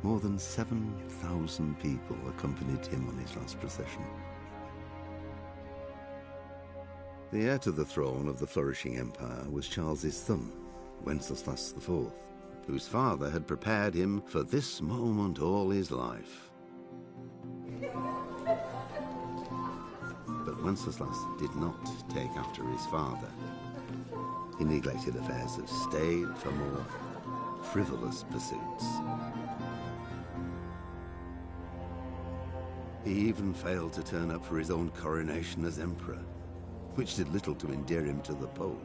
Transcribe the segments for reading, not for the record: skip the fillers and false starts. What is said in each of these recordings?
More than 7,000 people accompanied him on his last procession. The heir to the throne of the flourishing empire was Charles's son, Wenceslas IV, whose father had prepared him for this moment all his life. But Wenceslas did not take after his father. He neglected affairs of state for more frivolous pursuits. He even failed to turn up for his own coronation as emperor, which did little to endear him to the Pope.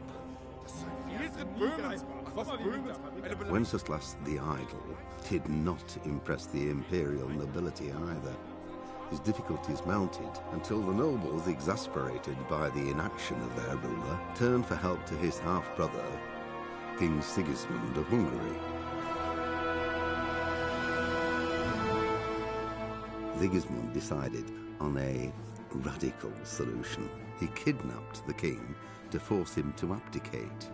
Wenceslas the Idle did not impress the imperial nobility either. His difficulties mounted until the nobles, exasperated by the inaction of their ruler, turned for help to his half-brother, King Sigismund of Hungary. Sigismund decided on a radical solution. He kidnapped the king to force him to abdicate,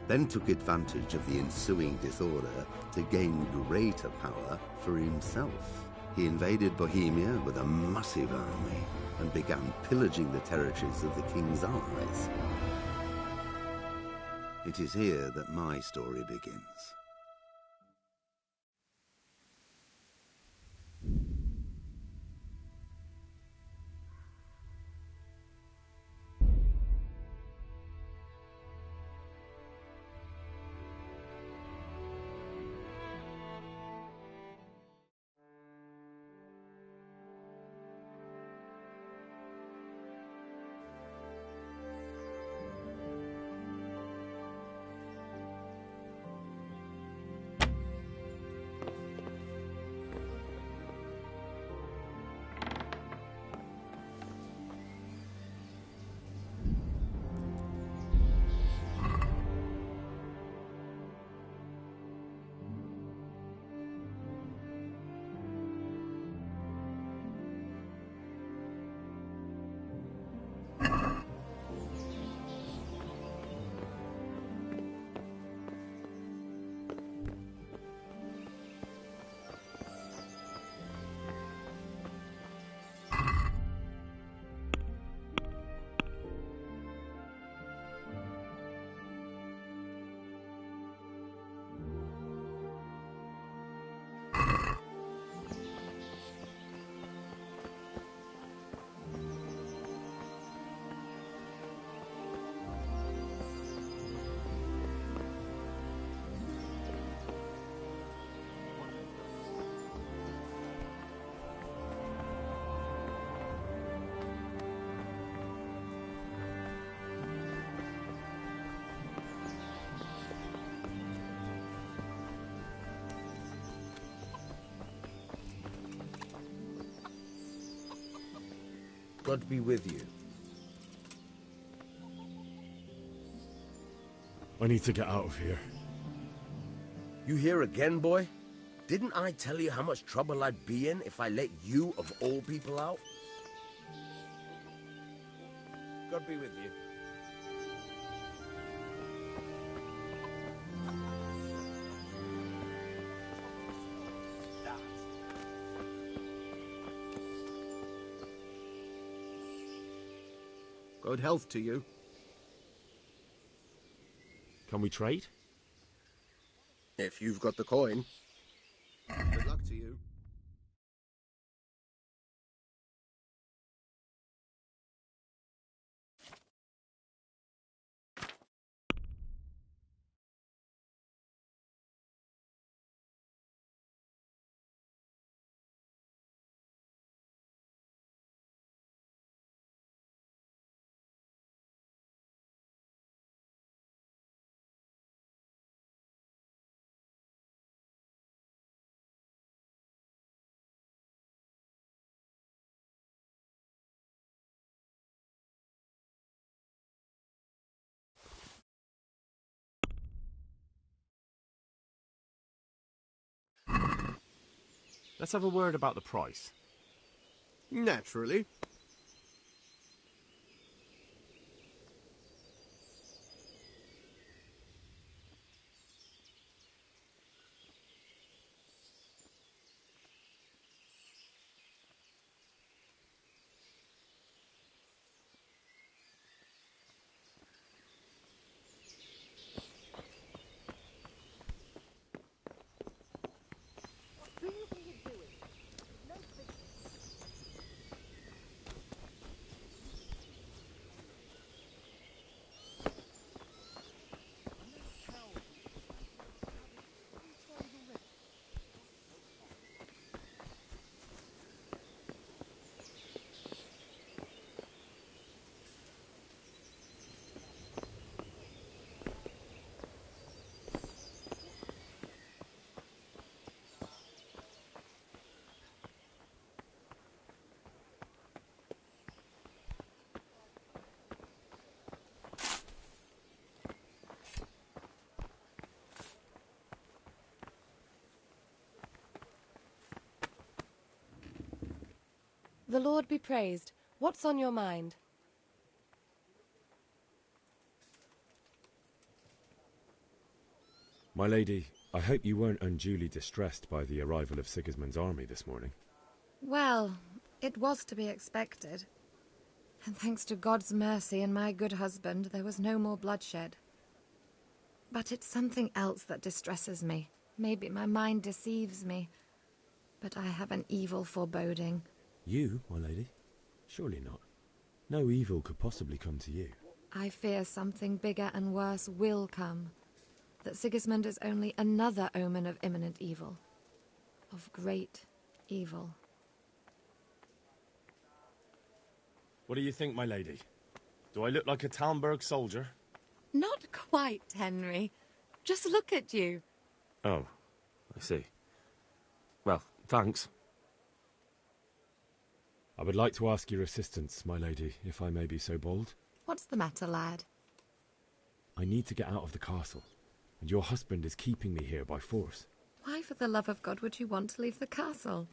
then took advantage of the ensuing disorder to gain greater power for himself. He invaded Bohemia with a massive army and began pillaging the territories of the king's allies. It is here that my story begins. God be with you. I need to get out of here. You here again, boy? Didn't I tell you how much trouble I'd be in if I let you, of all people, out? God be with you. Good health to you. Can we trade? If you've got the coin. Good luck to you. Let's have a word about the price. Naturally. The Lord be praised. What's on your mind? My lady, I hope you weren't unduly distressed by the arrival of Sigismund's army this morning. Well, it was to be expected. And thanks to God's mercy and my good husband, there was no more bloodshed. But it's something else that distresses me. Maybe my mind deceives me. But I have an evil foreboding. You, my lady? Surely not. No evil could possibly come to you. I fear something bigger and worse will come. That Sigismund is only another omen of imminent evil. Of great evil. What do you think, my lady? Do I look like a Talmberg soldier? Not quite, Henry. Just look at you. Oh, I see. Well, thanks. I would like to ask your assistance, my lady, if I may be so bold. What's the matter, lad? I need to get out of the castle, and your husband is keeping me here by force. Why, for the love of God, would you want to leave the castle?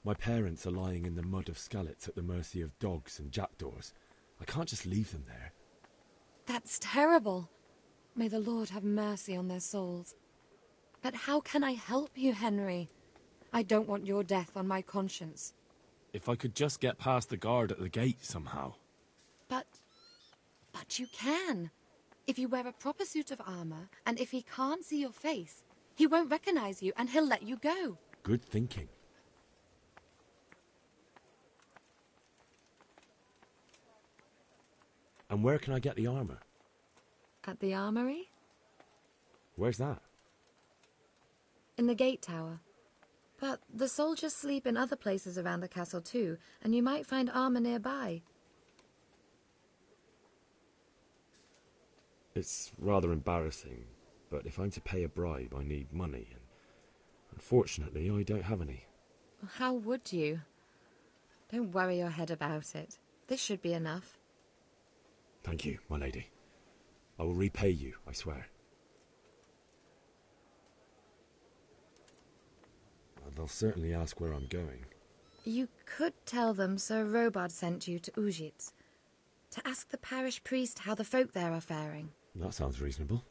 My parents are lying in the mud of Skalitz at the mercy of dogs and jackdaws. I can't just leave them there. That's terrible. May the Lord have mercy on their souls. But how can I help you, Henry? I don't want your death on my conscience. If I could just get past the guard at the gate somehow. But you can. If you wear a proper suit of armor, and if he can't see your face, he won't recognize you and he'll let you go. Good thinking. And where can I get the armor? At the armory? Where's that? In the gate tower. But the soldiers sleep in other places around the castle too, and you might find armor nearby. It's rather embarrassing, but if I'm to pay a bribe, I need money, and unfortunately, I don't have any. How would you? Don't worry your head about it. This should be enough. Thank you, my lady. I will repay you, I swear. They'll certainly ask where I'm going. You could tell them Sir Robard sent you to Ujitz, to ask the parish priest how the folk there are faring. That sounds reasonable.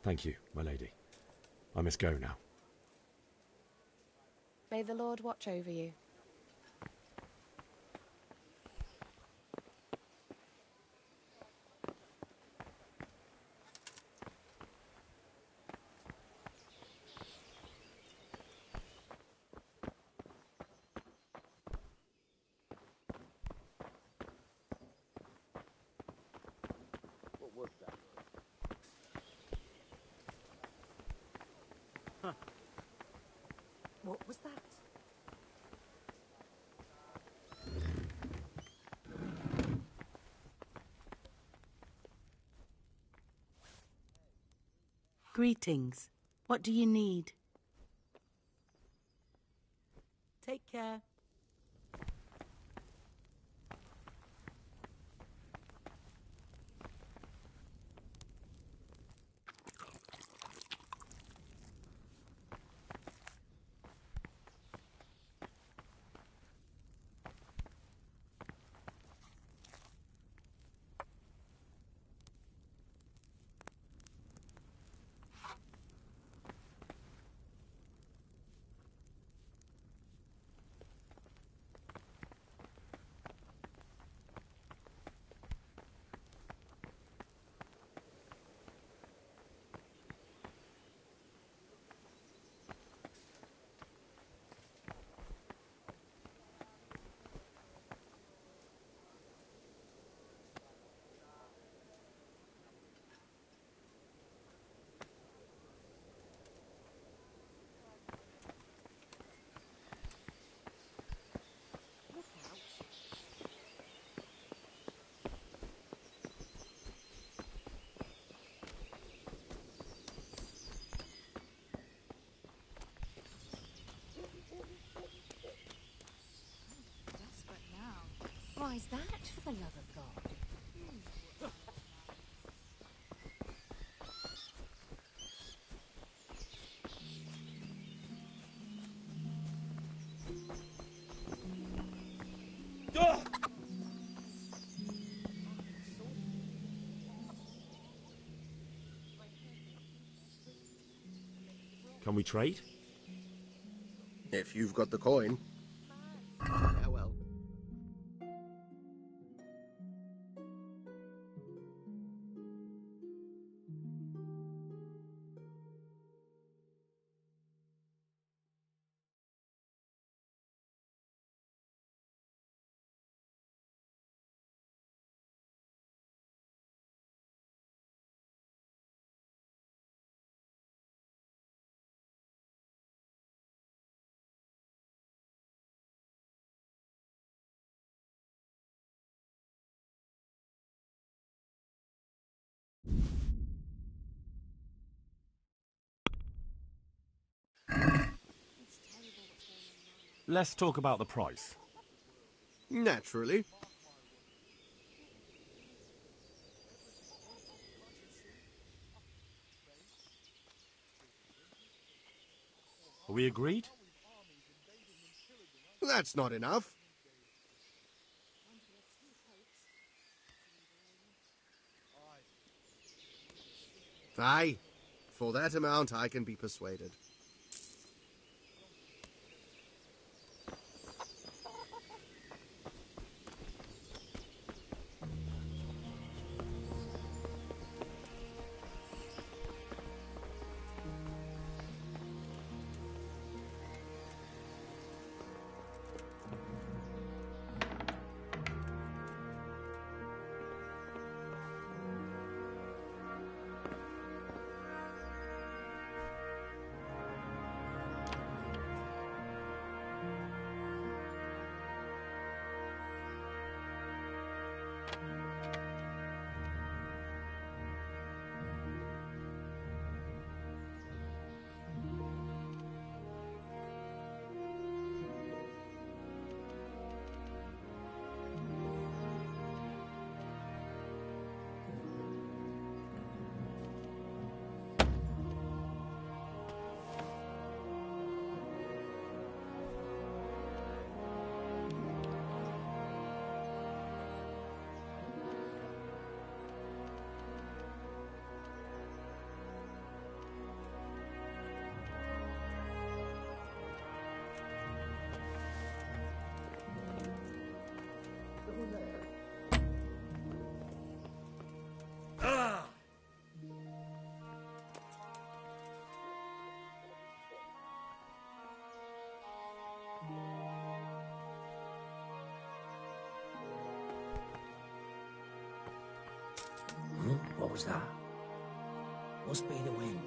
Thank you, my lady. I must go now. May the Lord watch over you. What was that? Greetings. What do you need? Take care. Why is that, for the love of God? Can we trade? If you've got the coin. Farewell. Let's talk about the price. Naturally. Are we agreed? That's not enough. Aye. For that amount, I can be persuaded. What was that? Must be the wind.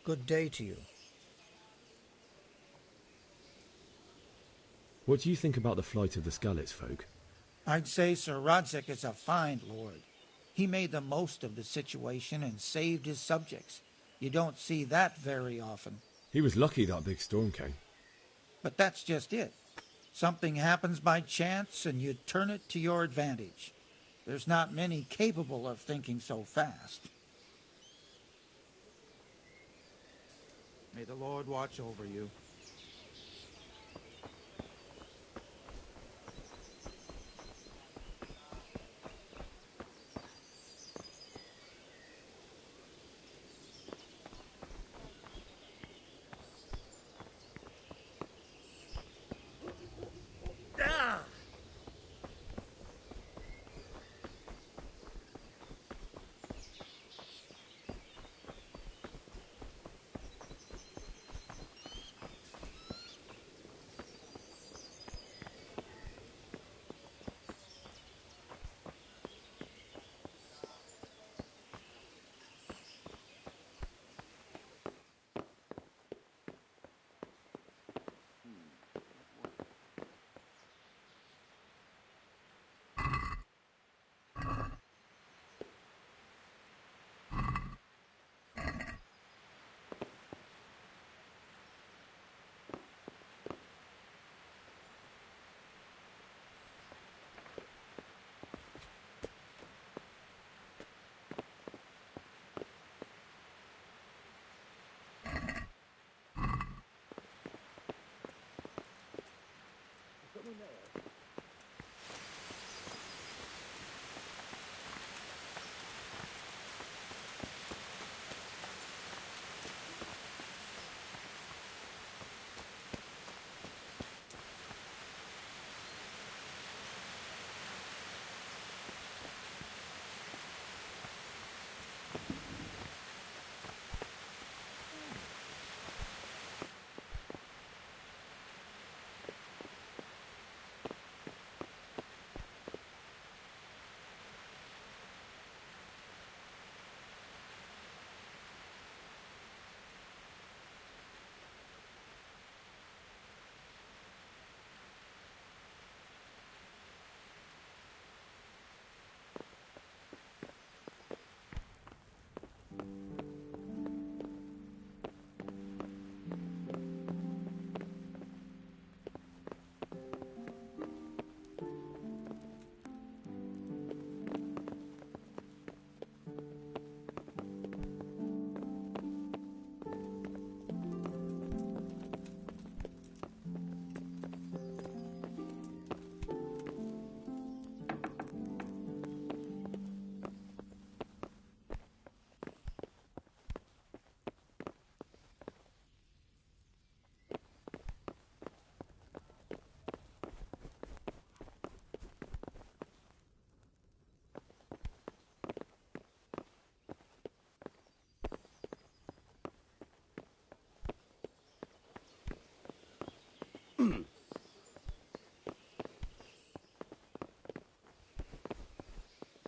Good day to you. What do you think about the flight of the Skalitz folk? I'd say Sir Radzig is a fine lord. He made the most of the situation and saved his subjects. You don't see that very often. He was lucky that big storm came. But that's just it. Something happens by chance and you turn it to your advantage. There's not many capable of thinking so fast. May the Lord watch over you.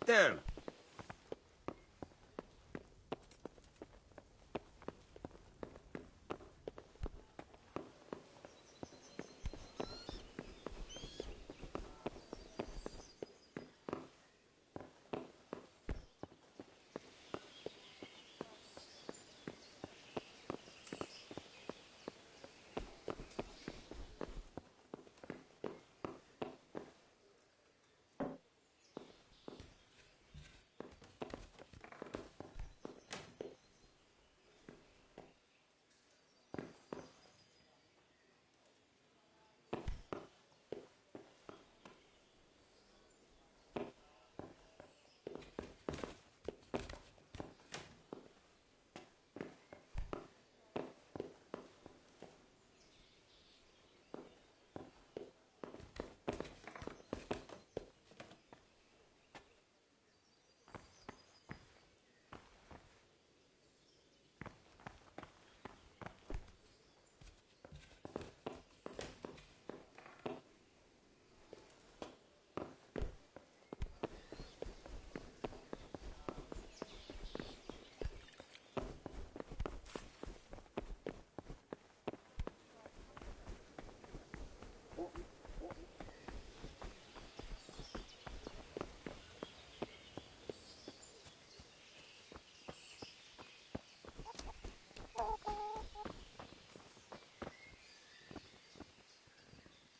Damn.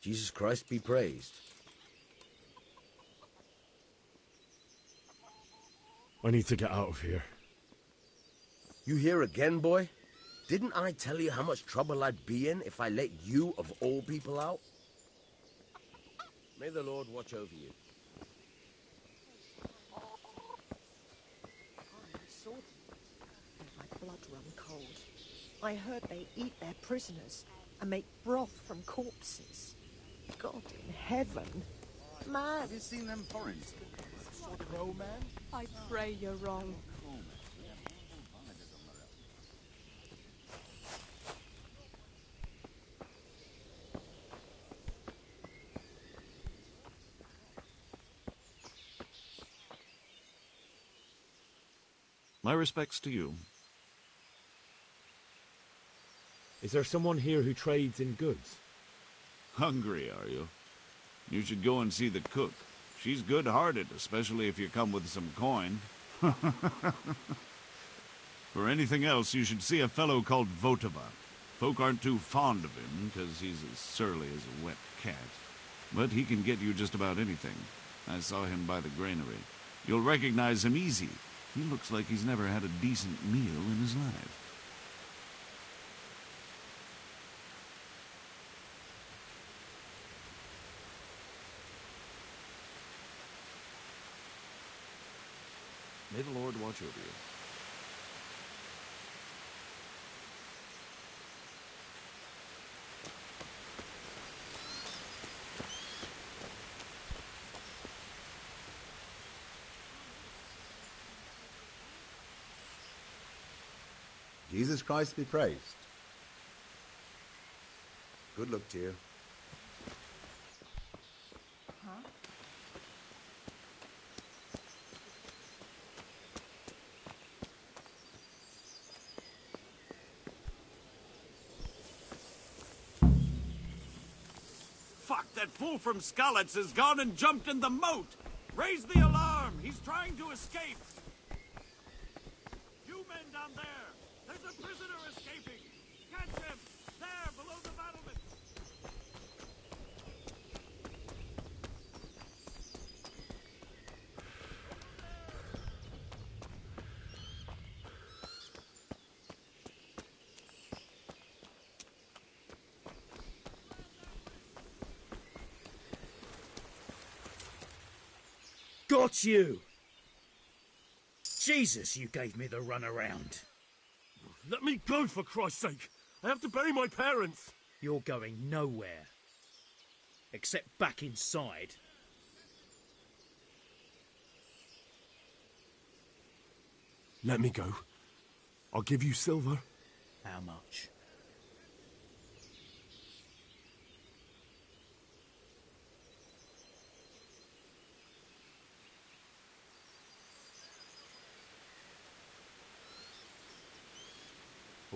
Jesus Christ be praised. I need to get out of here. You here again, boy? Didn't I tell you how much trouble I'd be in if I let you, of all people, out? May the Lord watch over you. I saw them. Made my blood run cold. I heard they eat their prisoners and make broth from corpses. God in heaven. Man. Have you seen them foreigners? Sort of old man? I pray you're wrong. My respects to you. Is there someone here who trades in goods? Hungry, are you? You should go and see the cook. She's good-hearted, especially if you come with some coin. For anything else, you should see a fellow called Votava. Folk aren't too fond of him, because he's as surly as a wet cat. But he can get you just about anything. I saw him by the granary. You'll recognize him easy. He looks like he's never had a decent meal in his life. May the Lord watch over you. Jesus Christ be praised. Good luck to you. Fuck, that fool from Skalitz has gone and jumped in the moat! Raise the alarm! He's trying to escape! You men down there! There's a prisoner escaping! Catch him! There, below the battlement! Got you! Jesus, you gave me the runaround. Let me go, for Christ's sake! I have to bury my parents! You're going nowhere. Except back inside. Let me go. I'll give you silver. How much?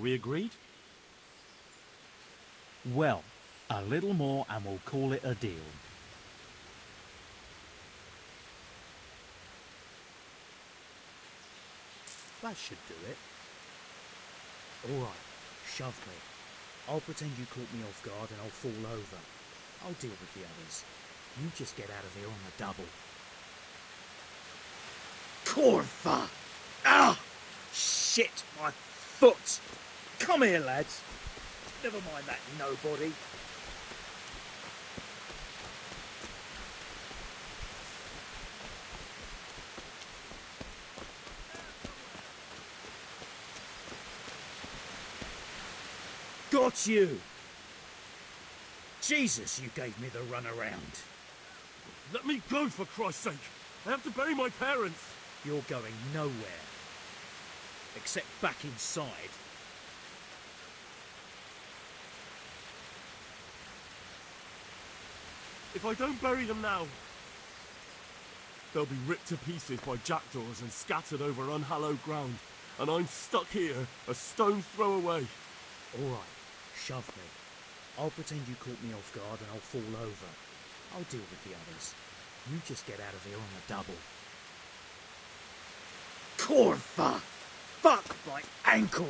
Are we agreed? Well, a little more and we'll call it a deal. That should do it. All right, shove me. I'll pretend you caught me off guard and I'll fall over. I'll deal with the others. You just get out of here on the double. Corva! Ah! Shit, my foot! Come here, lads. Never mind that nobody. Got you! Jesus, you gave me the runaround. Let me go, for Christ's sake! I have to bury my parents! You're going nowhere. Except back inside. If I don't bury them now, they'll be ripped to pieces by jackdaws and scattered over unhallowed ground, and I'm stuck here, a stone's throw away. All right, shove me. I'll pretend you caught me off guard and I'll fall over. I'll deal with the others. You just get out of here on the double. Corva! Fuck my ankle!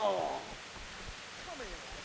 Oh! Come here, lad.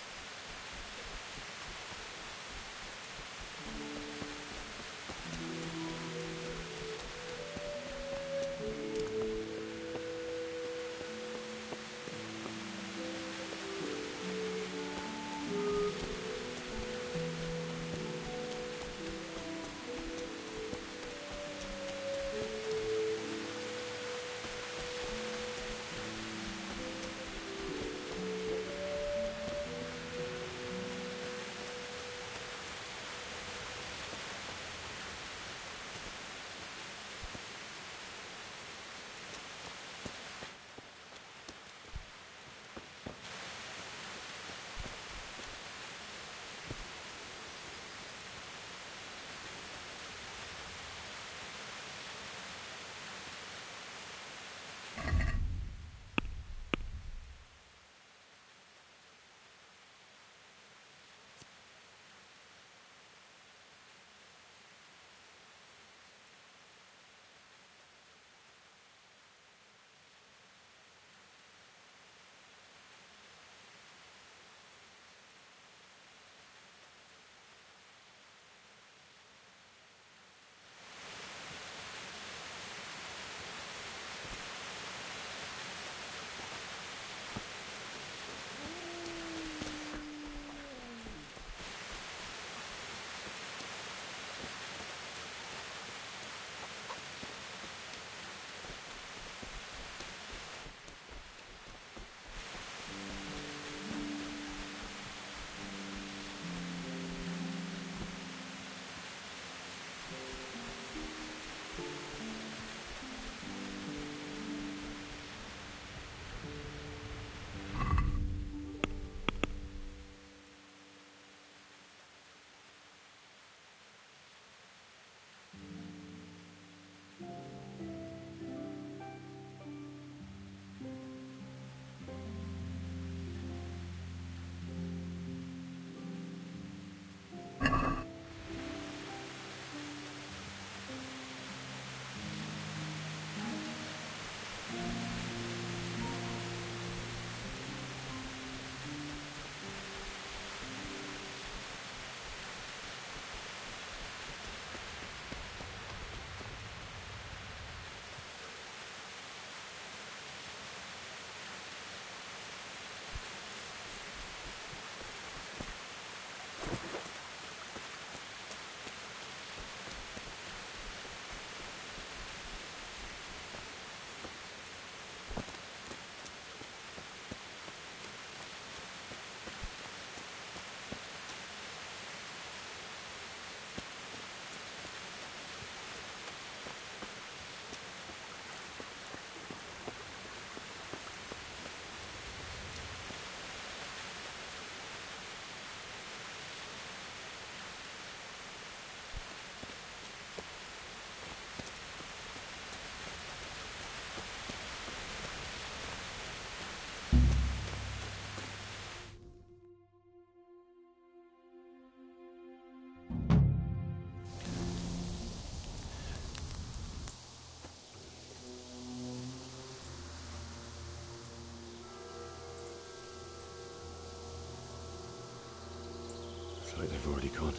like they've already gone.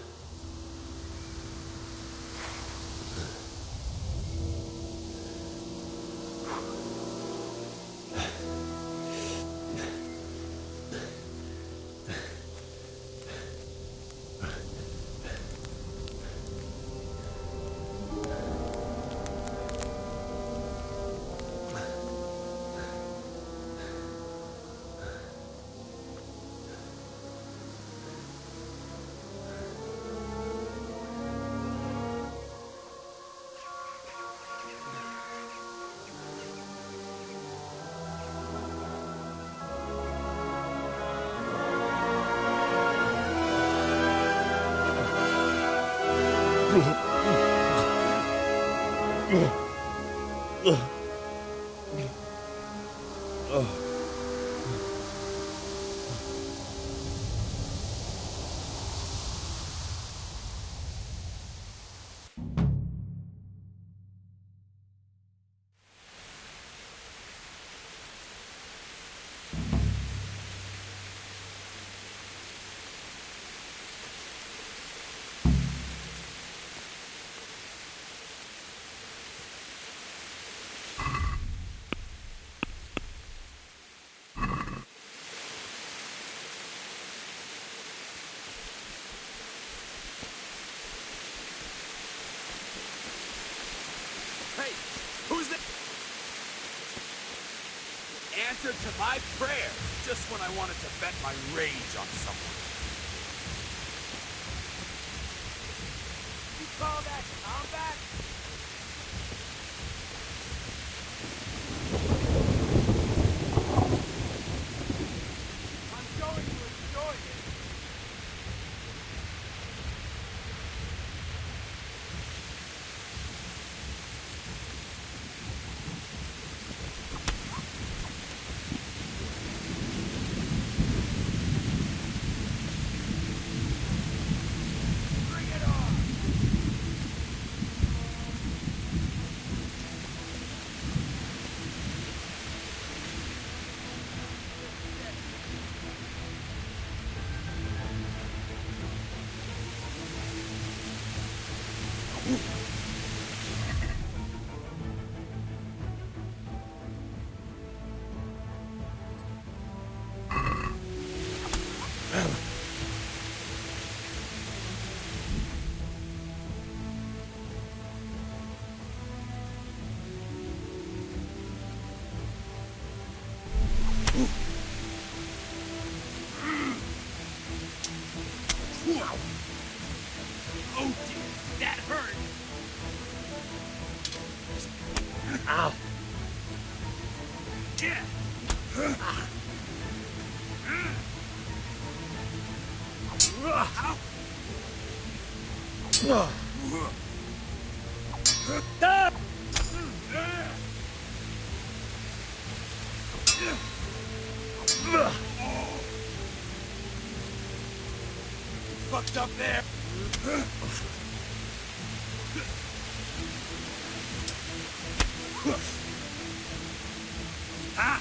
Answer to my prayer, just when I wanted to vent my rage on someone. You call that combat? I'm going to enjoy it. Oh dear, that hurt! Ow! Yeah! Fucked up there. Ah.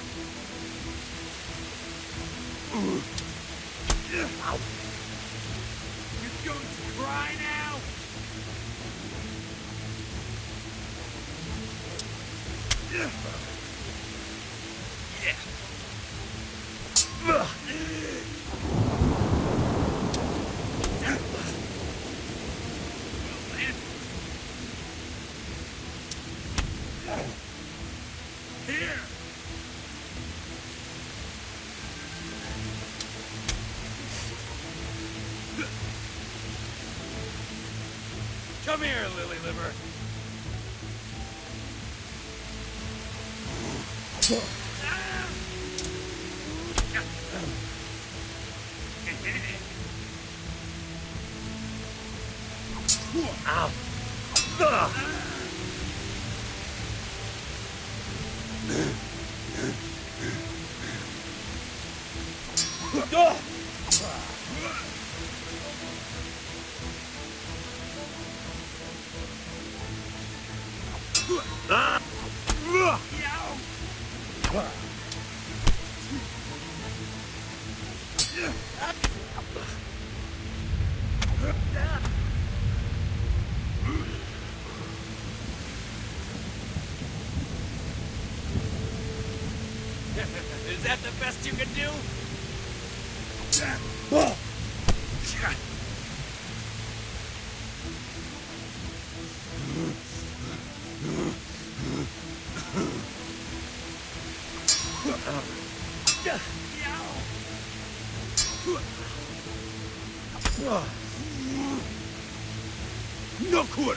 You're going to cry now? Yeah. Here! Come here, Lily Liver. Ow! No kurwa!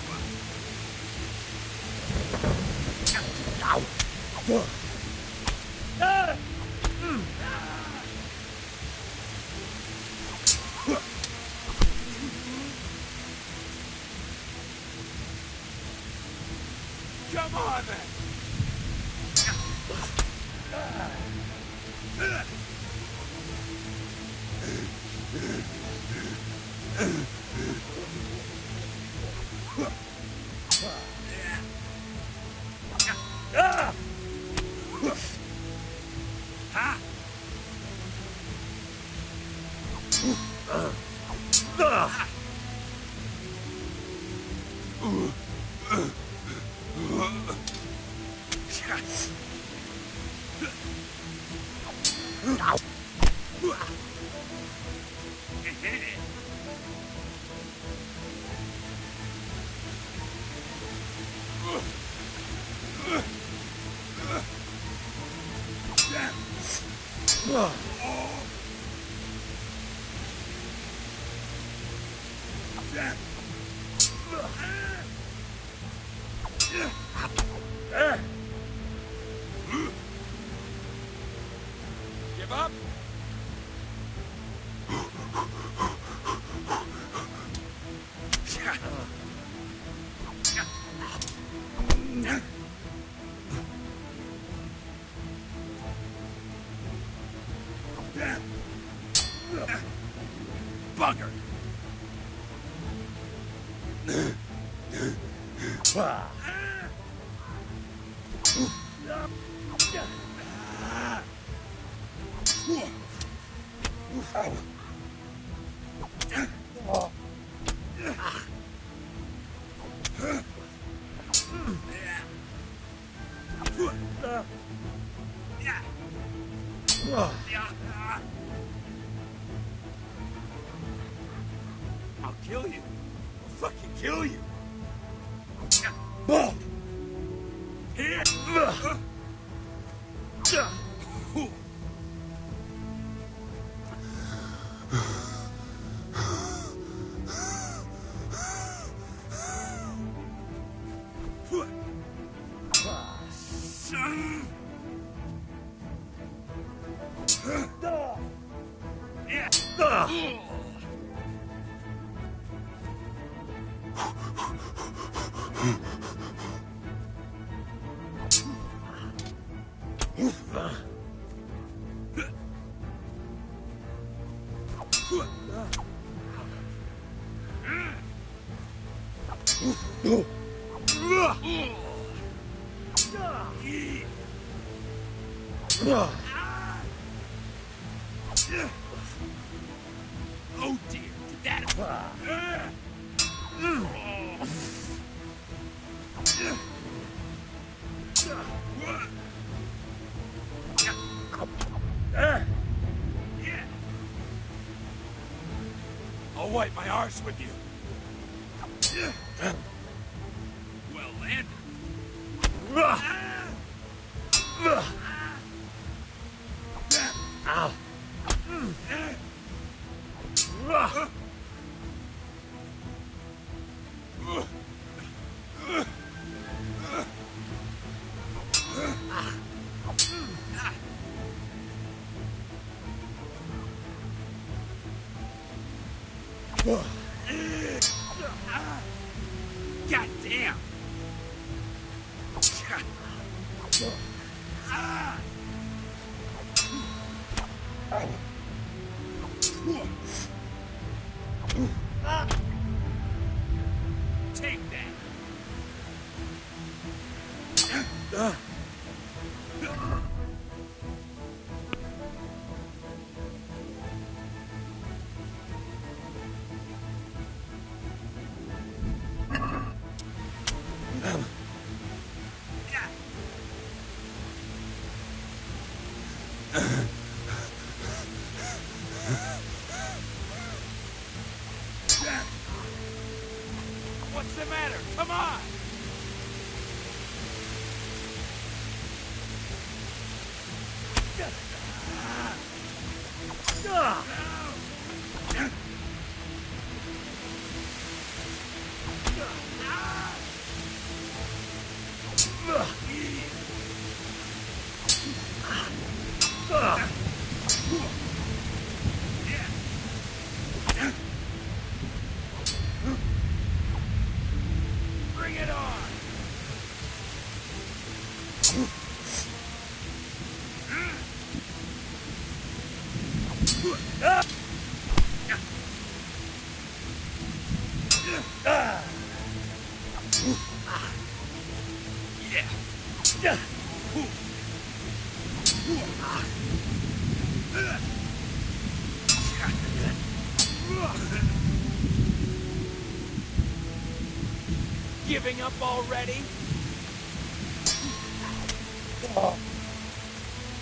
Come on, then! Give up? Bugger! I'll kill you. I'll fucking kill you. Here. Son. Yeah. Oh dear, did that... I'll wipe my arse with you. Well landed. Ow. God damn. Take that. on! Bring it on! Giving up already?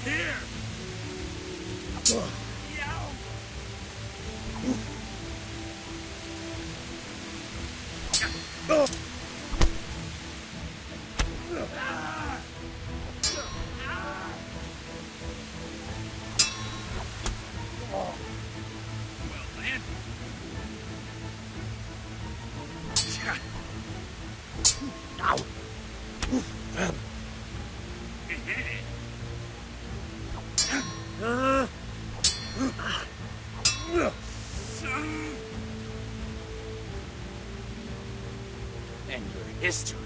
Here! And your history.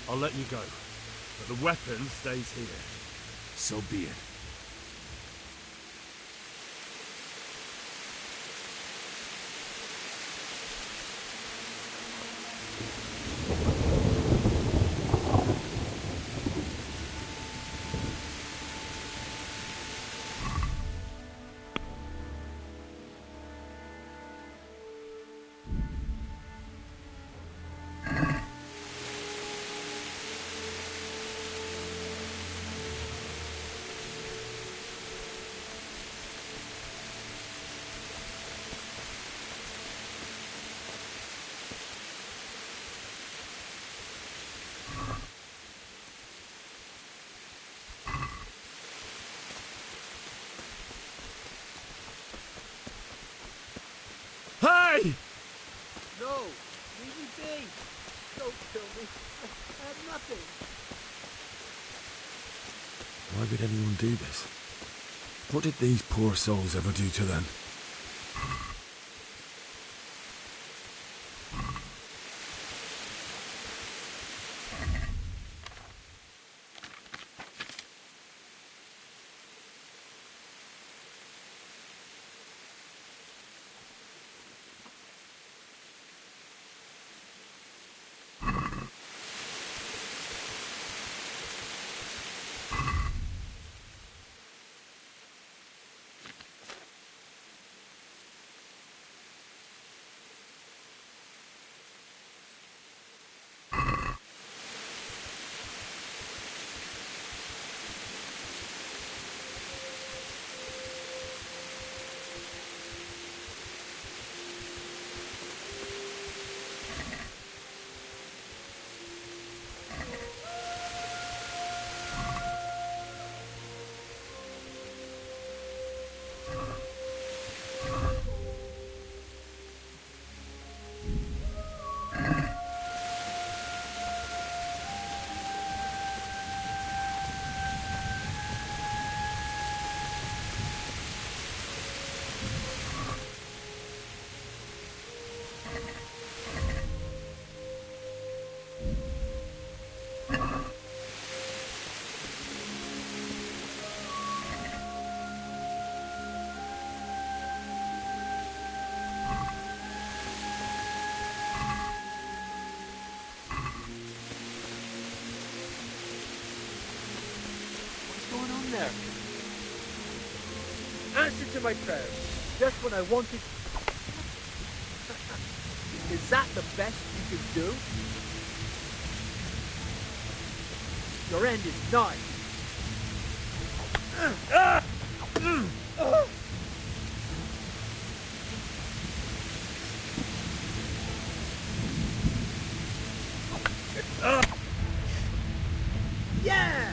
I'll let you go, but the weapon stays here. So be it. Hey! No! Leave me be! Don't kill me. I have nothing. Why would anyone do this? What did these poor souls ever do to them? there? Answer to my prayers, just when I wanted... Is that the best you can do? Your end is nigh. Yeah!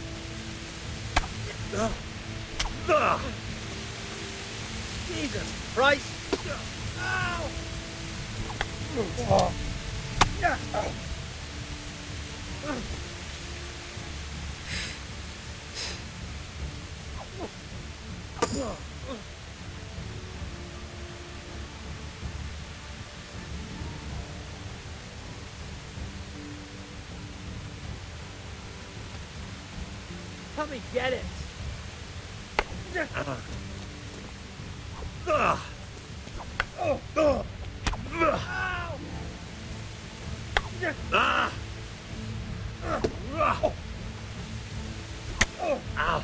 Jesus Christ! Ow! Let me get it. Ow.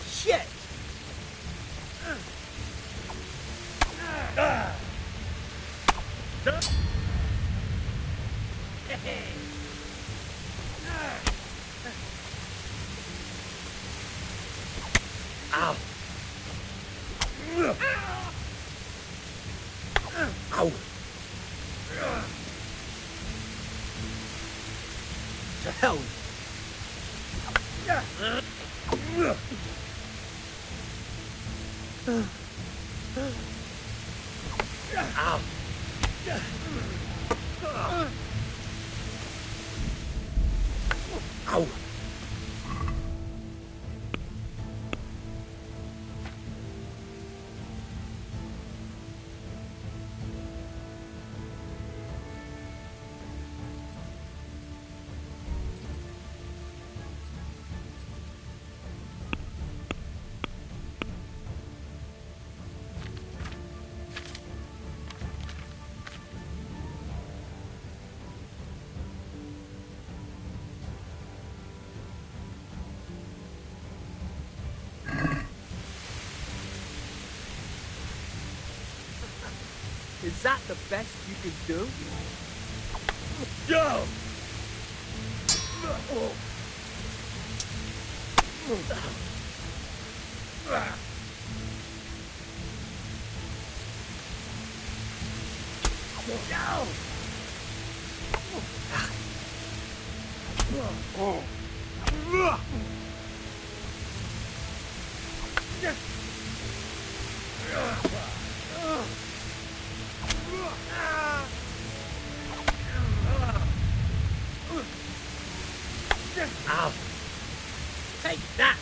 Shit! Ow! Ow! To hell! Ow! Ow! Is that the best you can do? Go! Ow! Take that!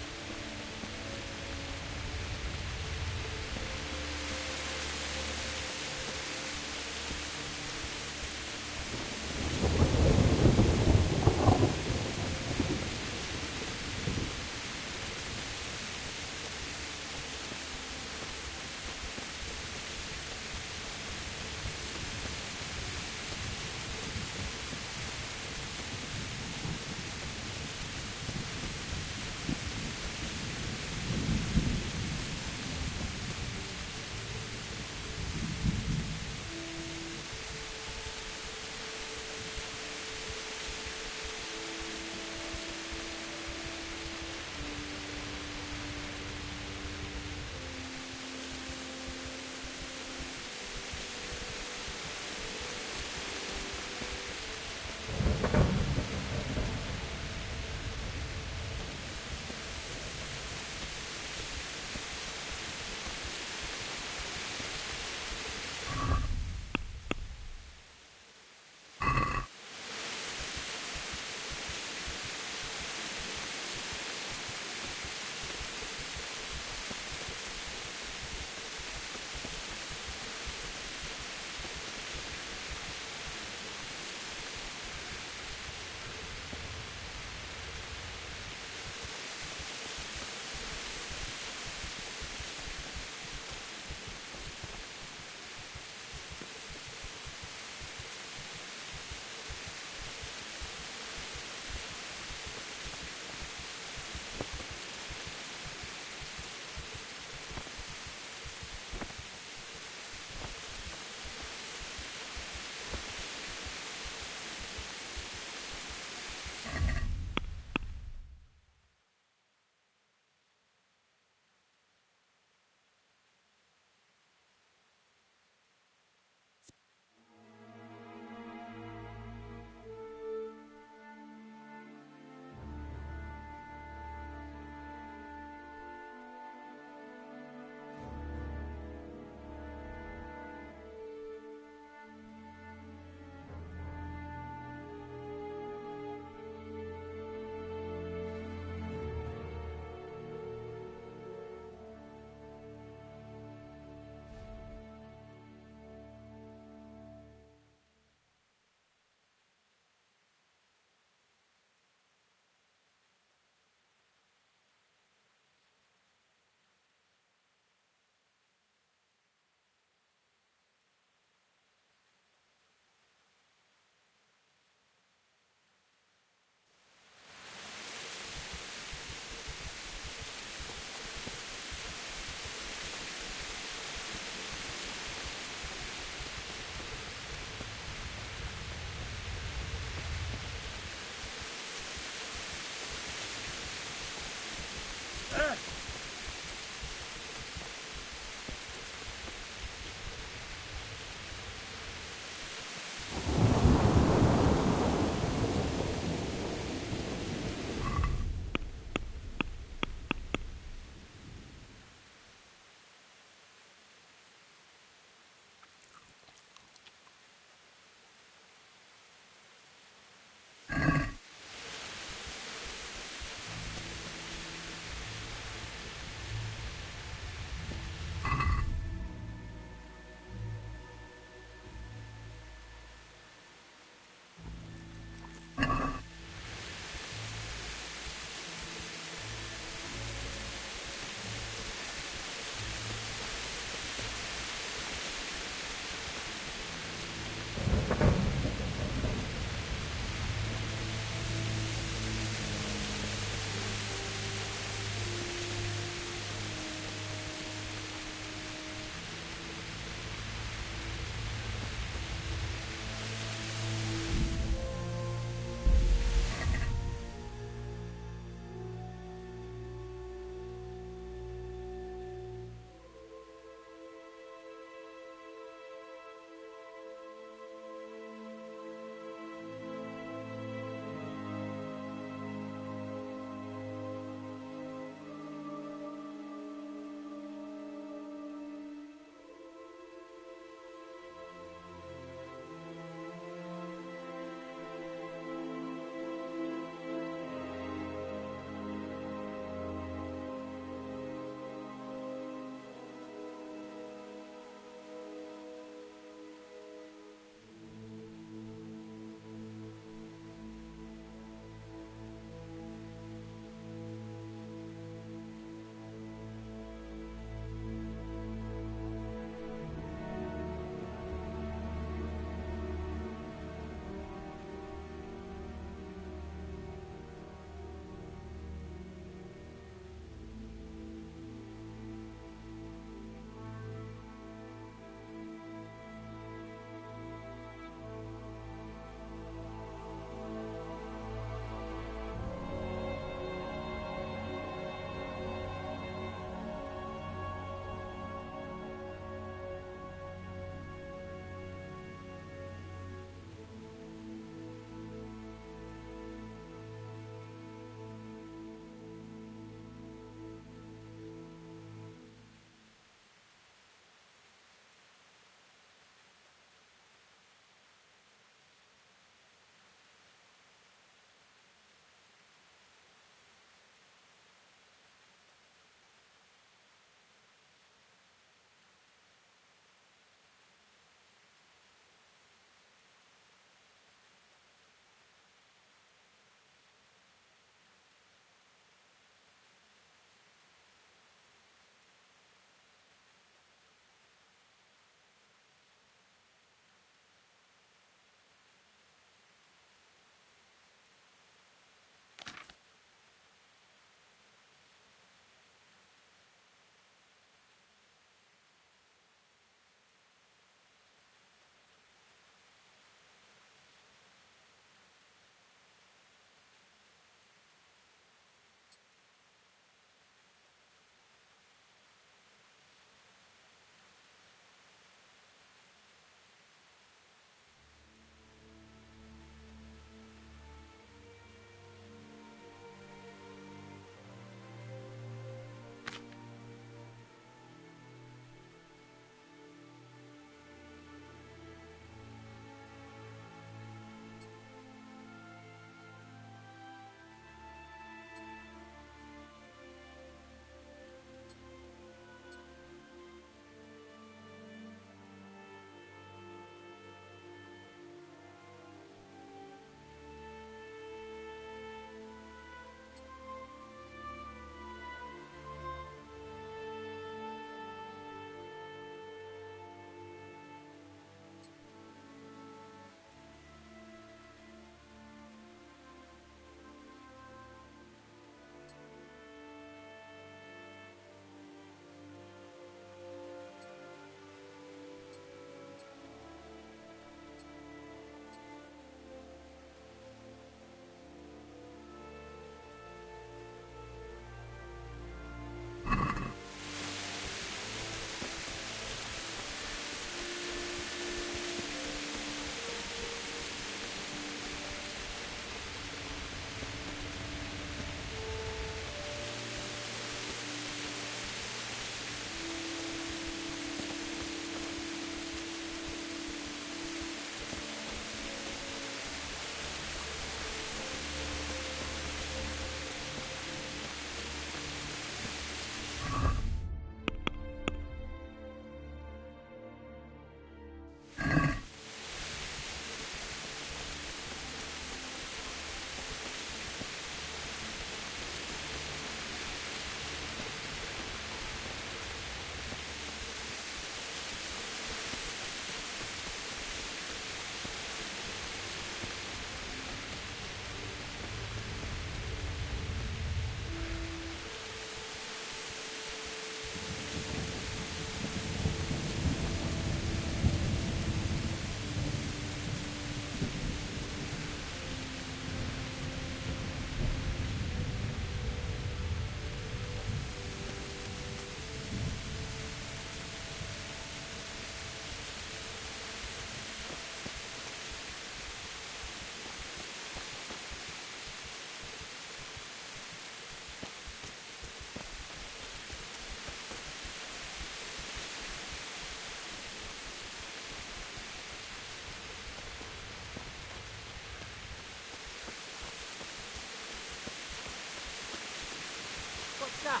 Now,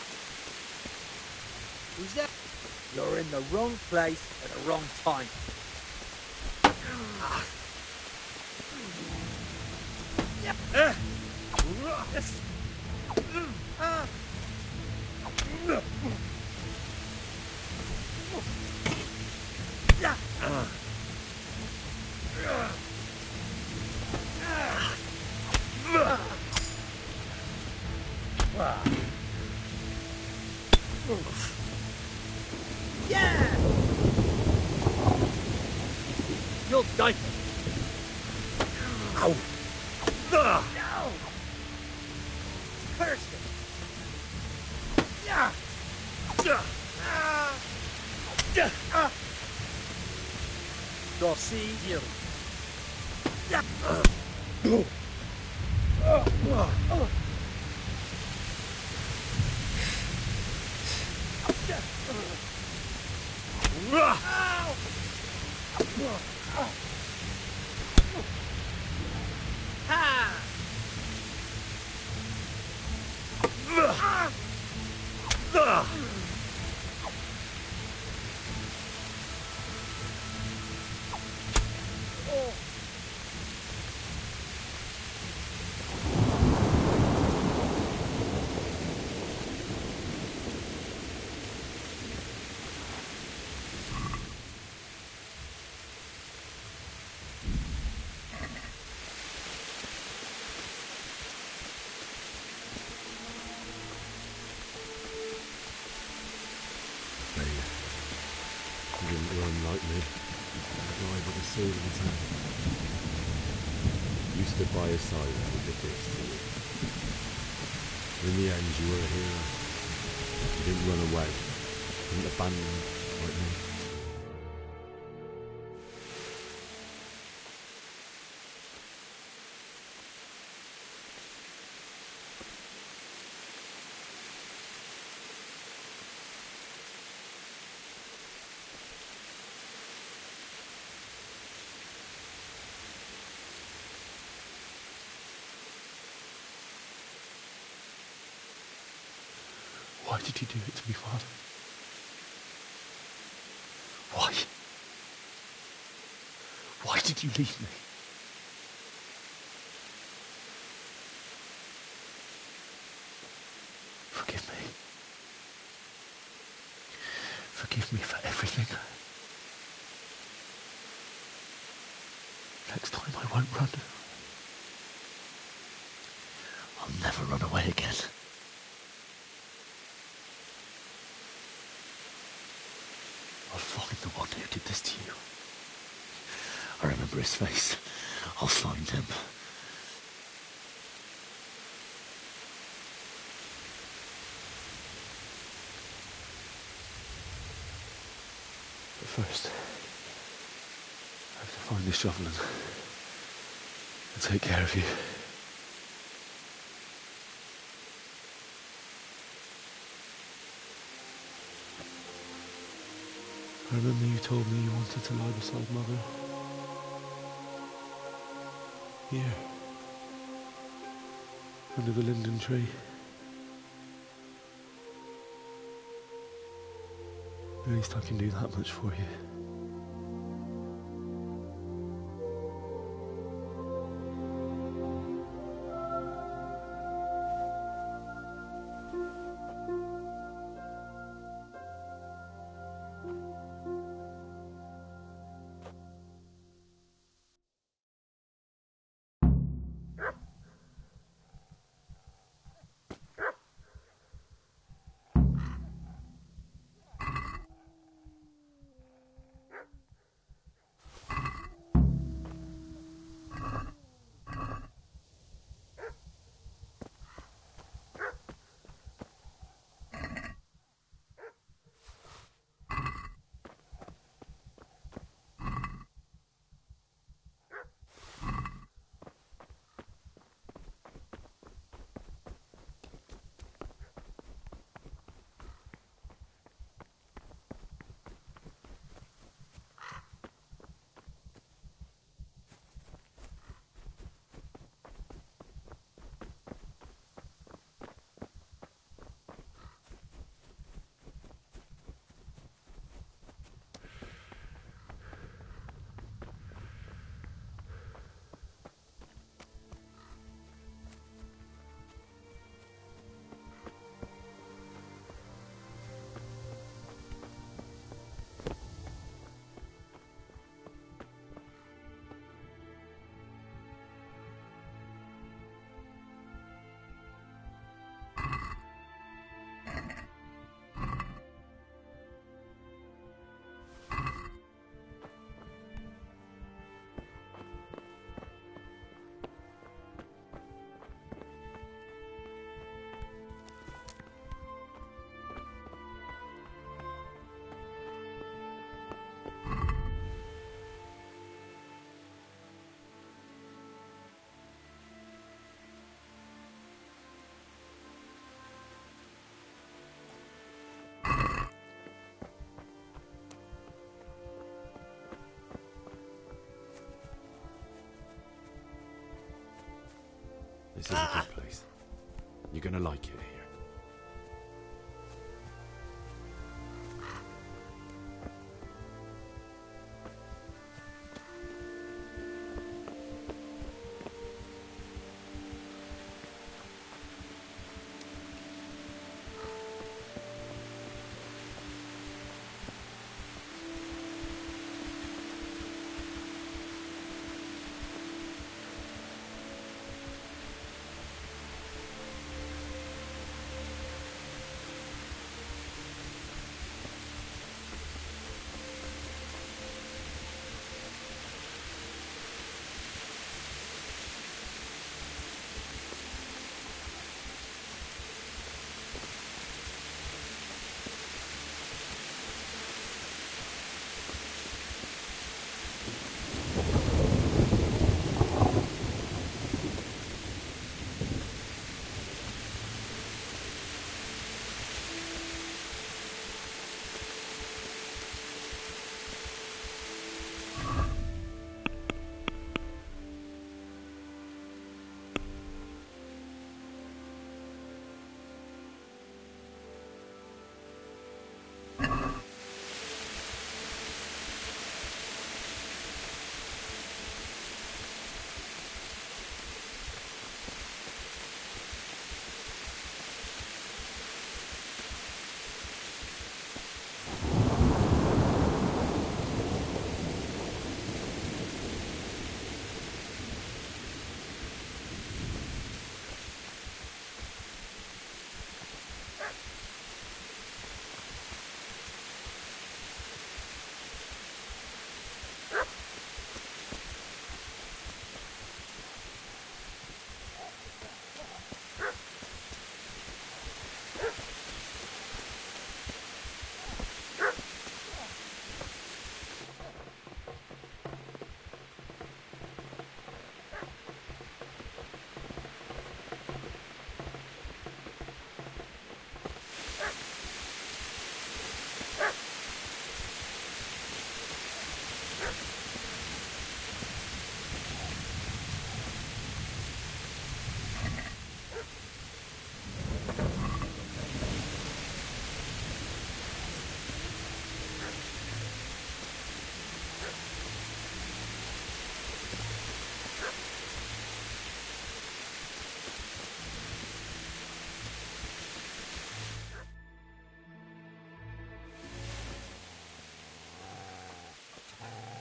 who's that? You're in the wrong place at the wrong time. Yeah! You'll die. Ow! No! Curse it! Yeah! You'll see you. You didn't run like me. Drive with a sword in his hand. You stood by his side through the thickest to you. In the end, you were a hero. You didn't run away. You didn't abandon him like me. Why did you do it to me, Father? Why? Why did you leave me? Forgive me. Forgive me for everything. Next time I won't run. I'll never run away again. I'll find the one who did this to you. I remember his face. I'll find him. But first, I have to find this shovel and take care of you. I remember you told me you wanted to lie beside Mother. Here. Under the linden tree. At least I can do that much for you. This is a good place. You're gonna like it here.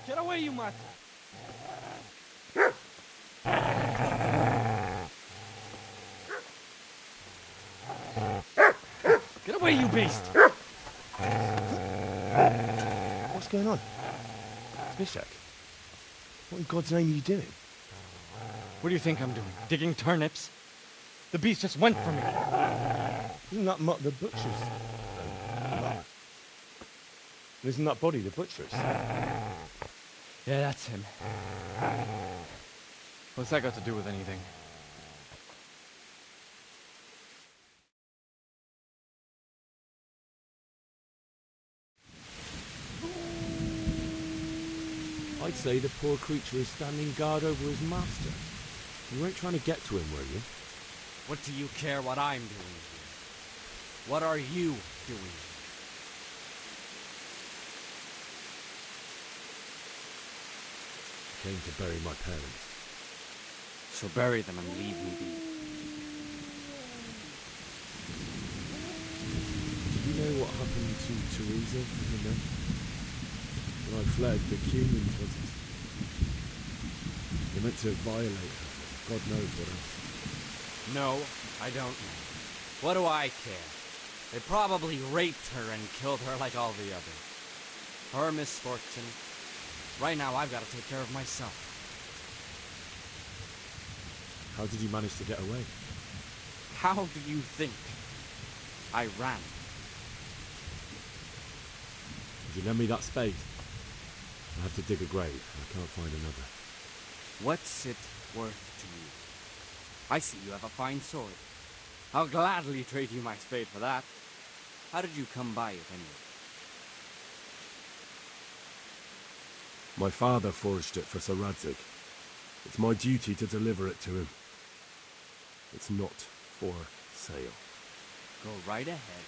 Get away, you mutt! Get away, you beast! What's going on? Zbyszek, what in God's name are you doing? What do you think I'm doing? Digging turnips? The beast just went for me. Isn't that Mutt the butcher's? Isn't that body the butcher's? Yeah, that's him. What's that got to do with anything? I'd say the poor creature is standing guard over his master. You weren't trying to get to him, were you? What do you care what I'm doing here? What are you doing here? Came to bury my parents. So bury them and leave me be. Did you know what happened to Teresa and the men? When I fled, the Cumans was it? They meant to violate her. God knows what else. No, I don't know. What do I care? They probably raped her and killed her like all the others. Her misfortune. Right now, I've got to take care of myself. How did you manage to get away? How do you think? I ran. Would you lend me that spade? I have to dig a grave. I can't find another. What's it worth to you? I see you have a fine sword. I'll gladly trade you my spade for that. How did you come by it, anyway? My father forged it for Sir Radzig. It's my duty to deliver it to him. It's not for sale. Go right ahead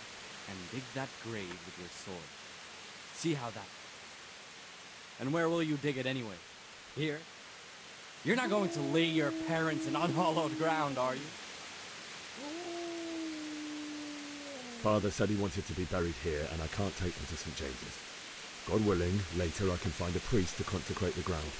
and dig that grave with your sword. See how that... And where will you dig it anyway? Here? You're not going to lay your parents in unhallowed ground, are you? Father said he wanted to be buried here, and I can't take them to St. James's. God willing, later I can find a priest to consecrate the ground.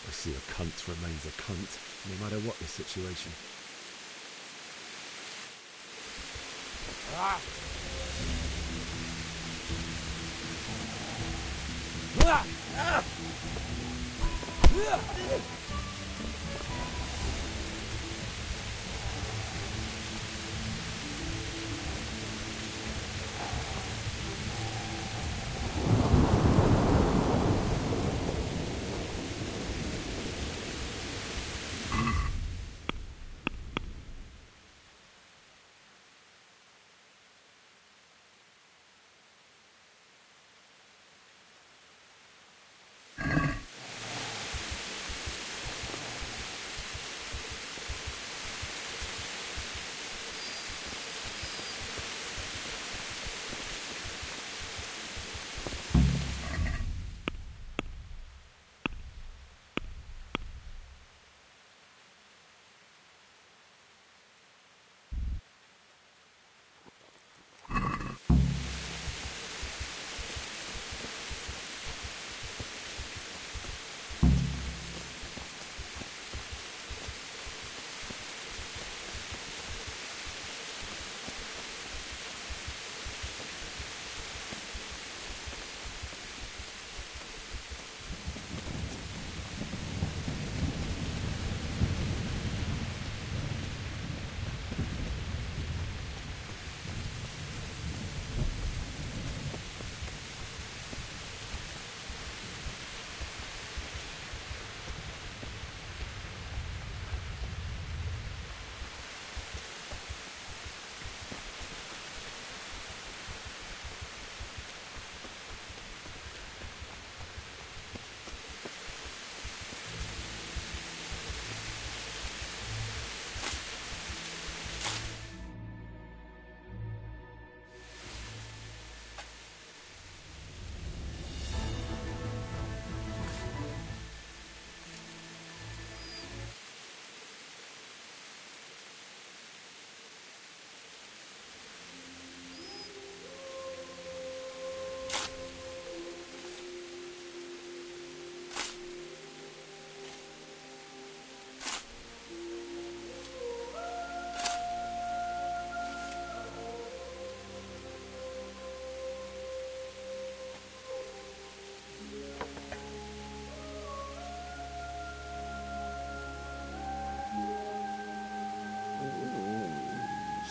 I see a cunt remains a cunt, no matter what the situation. Ah! Ah! Ah! Ah!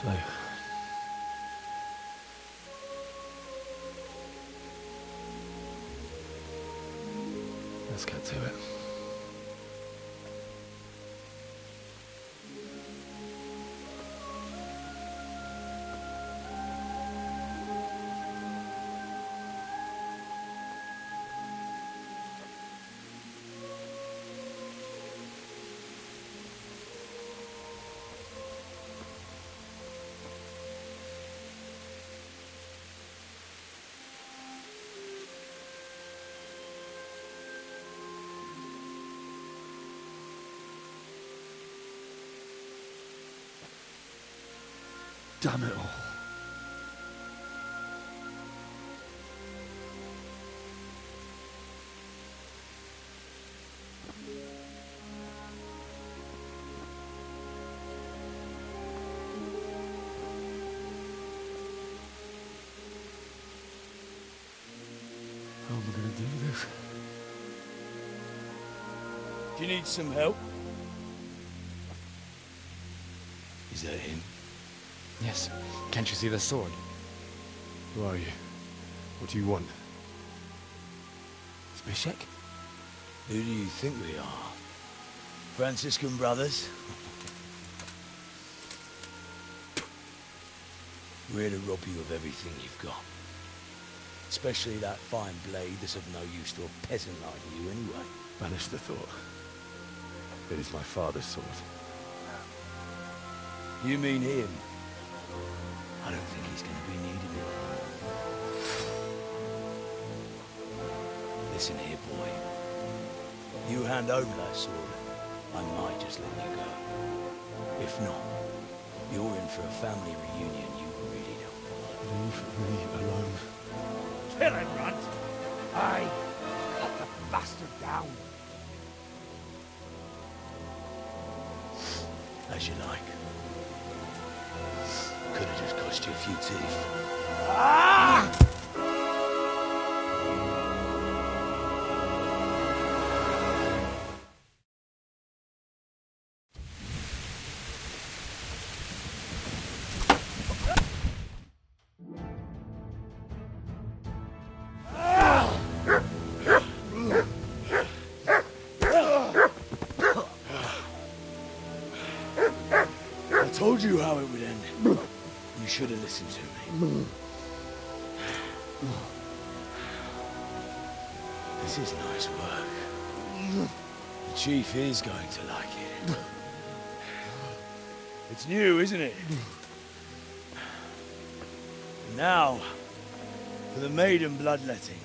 So, let's get to it. Damn it all. How am I going to do this? Do you need some help? Is that him? Yes. Can't you see the sword? Who are you? What do you want? Zbyszek? Who do you think we are? Franciscan brothers? We're here to rob you of everything you've got. Especially that fine blade that's of no use to a peasant like you anyway. Banish the thought. It is my father's sword. You mean him? I don't think he's going to be needing it. Listen here, boy. You hand over that sword, I might just let you go. If not, you're in for a family reunion you really don't want. Leave me alone. Kill him, Runt! Aye, cut the bastard down. As you like. Could have just cost you a few teeth. Ah! I told you how it would end. You should have listened to me. This is nice work. The chief is going to like it. It's new, isn't it? Now, for the maiden bloodletting.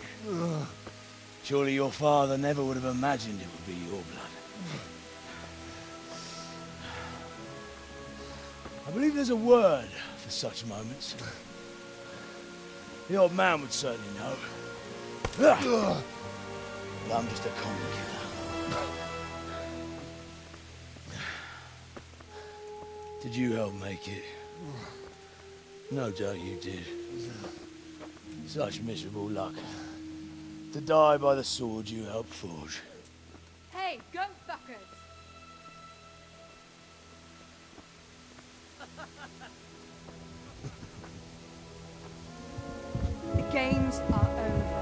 Surely your father never would have imagined it would be your blood. I believe there's a word for such moments. The old man would certainly know. But I'm just a common killer. Did you help make it? No doubt you did. Such miserable luck. To die by the sword you helped forge. Hey, go fuckers! The games are over.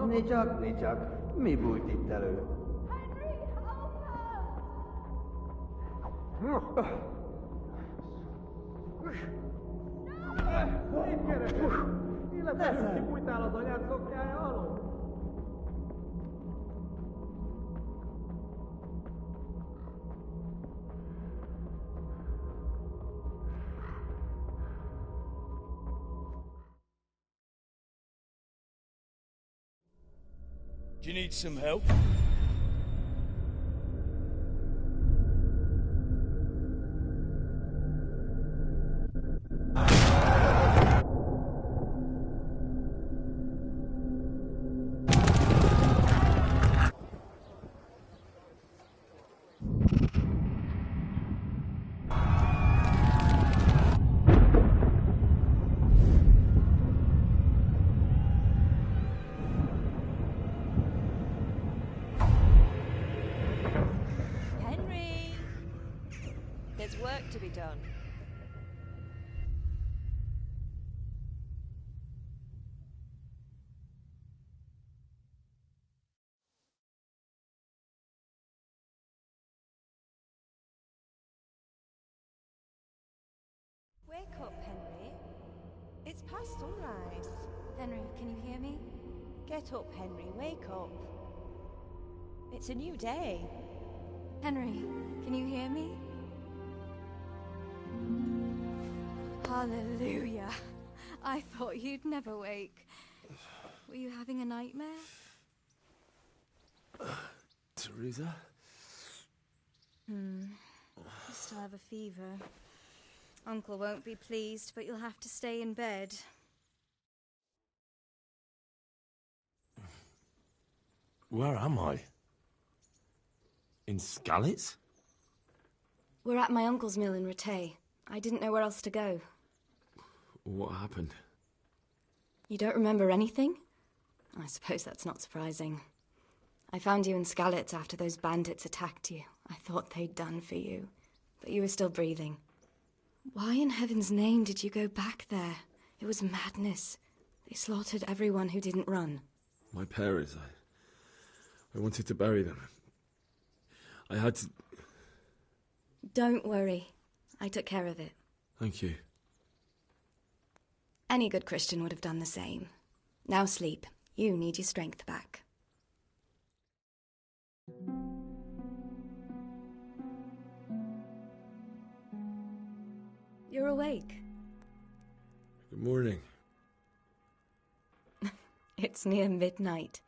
Nicsak, mi bújt itt elő? Itt keresek! Illetve kibújtál az anyád szoknyája alól? Do you need some help? There's work to be done. Wake up, Henry. It's past sunrise. Henry, can you hear me? Get up, Henry. Wake up. It's a new day. Henry, can you hear me? Hallelujah. I thought you'd never wake. Were you having a nightmare? Teresa? You still have a fever. Uncle won't be pleased, but you'll have to stay in bed. Where am I? In Skalitz? We're at my uncle's mill in Rattay. I didn't know where else to go. What happened? You don't remember anything? I suppose that's not surprising. I found you in Skalitz after those bandits attacked you. I thought they'd done for you, but you were still breathing. Why in heaven's name did you go back there? It was madness. They slaughtered everyone who didn't run. My parents, I wanted to bury them. I had to... Don't worry. I took care of it. Thank you. Any good Christian would have done the same. Now sleep. You need your strength back. You're awake. Good morning. It's near midnight.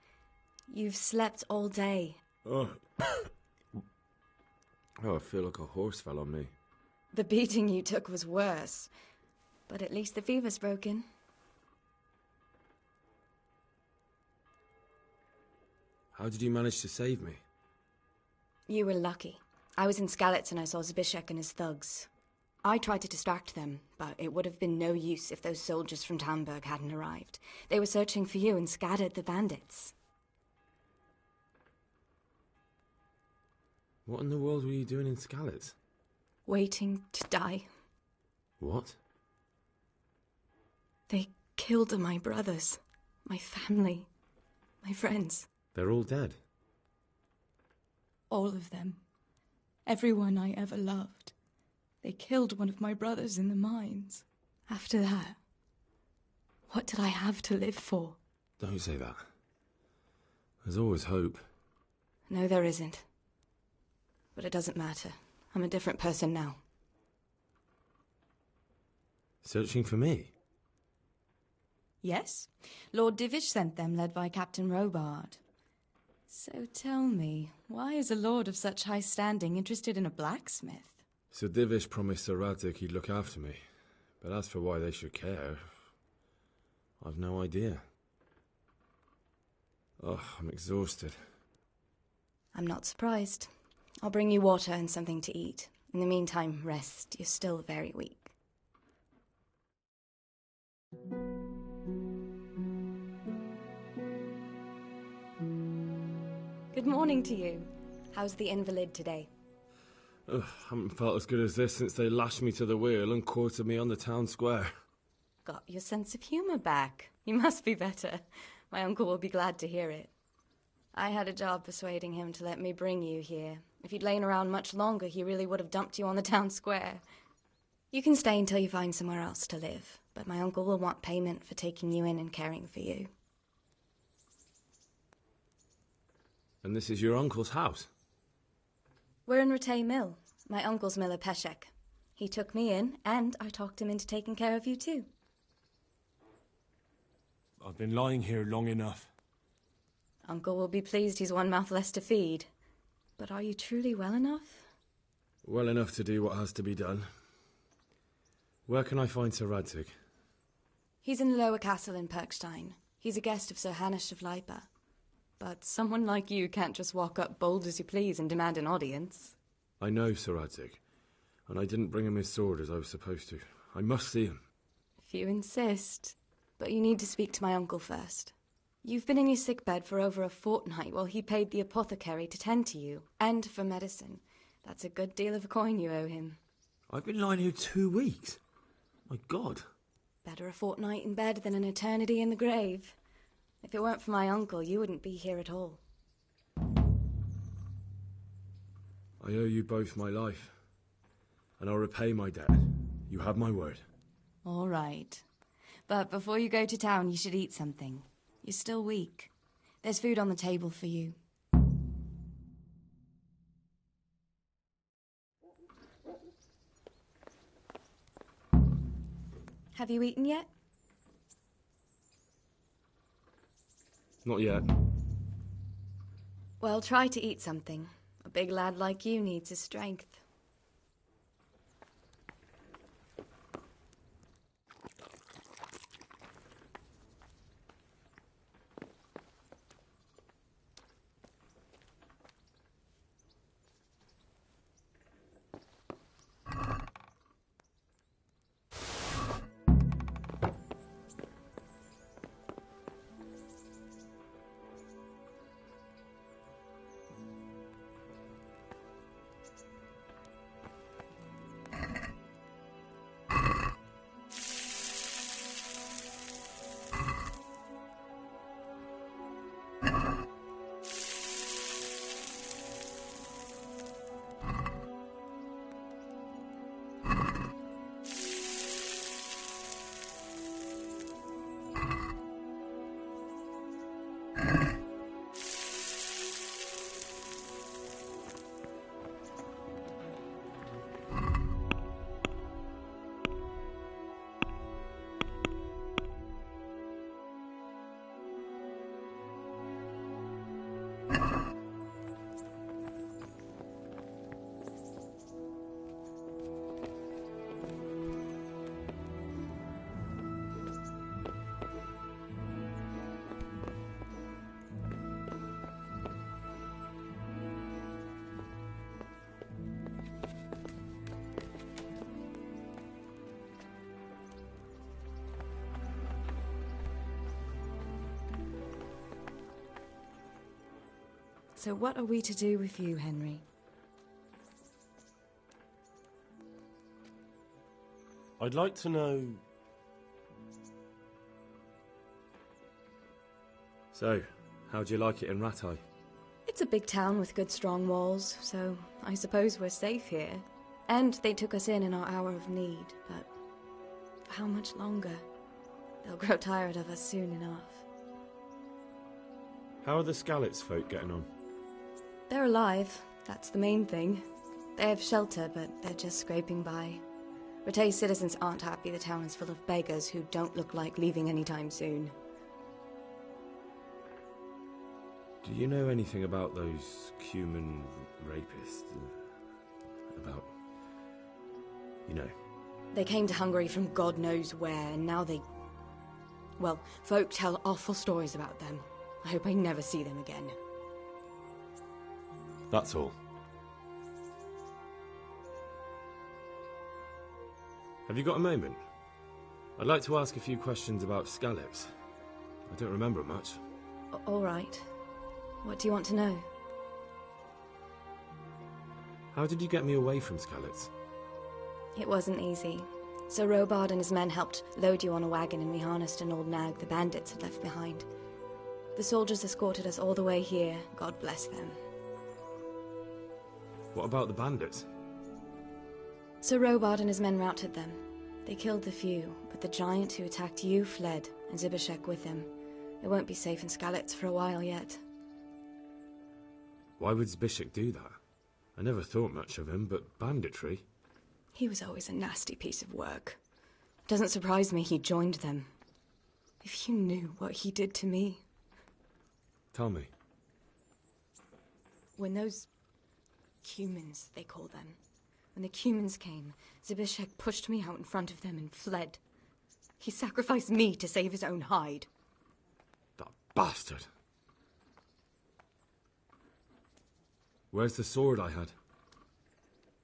You've slept all day. Oh. I feel like a horse fell on me. The beating you took was worse. But at least the fever's broken. How did you manage to save me? You were lucky. I was in Skalitz and I saw Zbyszek and his thugs. I tried to distract them, but it would have been no use if those soldiers from Talmberg hadn't arrived. They were searching for you and scattered the bandits. What in the world were you doing in Skalitz? Waiting to die. What? They killed my brothers, my family, my friends. They're all dead. All of them. Everyone I ever loved. They killed one of my brothers in the mines. After that, what did I have to live for? Don't say that. There's always hope. No, there isn't. But it doesn't matter. I'm a different person now. Searching for me? Yes. Lord Divish sent them, led by Captain Robard. So tell me, why is a lord of such high standing interested in a blacksmith? Sir Divish promised Sir Radzig he'd look after me. But as for why they should care, I've no idea. Oh, I'm exhausted. I'm not surprised. I'll bring you water and something to eat. In the meantime, rest. You're still very weak. Good morning to you. How's the invalid today? Ugh, haven't felt as good as this since they lashed me to the wheel and quartered me on the town square. Got your sense of humour back. You must be better. My uncle will be glad to hear it. I had a job persuading him to let me bring you here. If you'd lain around much longer, he really would have dumped you on the town square. You can stay until you find somewhere else to live, but my uncle will want payment for taking you in and caring for you. And this is your uncle's house? We're in Rattay Mill, my uncle's mill at Peshek. He took me in, and I talked him into taking care of you too. I've been lying here long enough. Uncle will be pleased he's one mouth less to feed. But are you truly well enough? Well enough to do what has to be done. Where can I find Sir Radzig? He's in the lower castle in Perkstein. He's a guest of Sir Hanush of Leipa. But someone like you can't just walk up bold as you please and demand an audience. I know Sir Radzig, and I didn't bring him his sword as I was supposed to. I must see him. If you insist. But you need to speak to my uncle first. You've been in your sickbed for over a fortnight while he paid the apothecary to tend to you, and for medicine. That's a good deal of coin you owe him. I've been lying here 2 weeks. My God. Better a fortnight in bed than an eternity in the grave. If it weren't for my uncle, you wouldn't be here at all. I owe you both my life, and I'll repay my debt. You have my word. All right. But before you go to town, you should eat something. You're still weak. There's food on the table for you. Have you eaten yet? Not yet. Well, try to eat something. A big lad like you needs his strength. So what are we to do with you, Henry? I'd like to know... So, how'd you like it in Rattay? It's a big town with good strong walls, so I suppose we're safe here. And they took us in our hour of need, but for how much longer? They'll grow tired of us soon enough. How are the Skalitz folk getting on? They're alive, that's the main thing. They have shelter, but they're just scraping by. Rattay citizens aren't happy the town is full of beggars who don't look like leaving anytime soon. Do you know anything about those Cuman rapists? About... you know. They came to Hungary from God knows where, and now they... well, folk tell awful stories about them. I hope I never see them again. That's all. Have you got a moment? I'd like to ask a few questions about Skalitz. I don't remember much. All right. What do you want to know? How did you get me away from Skalitz? It wasn't easy. Sir Robard and his men helped load you on a wagon and we harnessed an old nag the bandits had left behind. The soldiers escorted us all the way here. God bless them. What about the bandits? Sir Robard and his men routed them. They killed the few, but the giant who attacked you fled, and Zbyszek with him. It won't be safe in Skalitz for a while yet. Why would Zbyszek do that? I never thought much of him, but banditry? He was always a nasty piece of work. It doesn't surprise me he joined them. If you knew what he did to me. Tell me. When those humans, they call them, when the humans came, Zbyszek pushed me out in front of them and fled. He sacrificed me to save his own hide. That bastard! Where's the sword I had?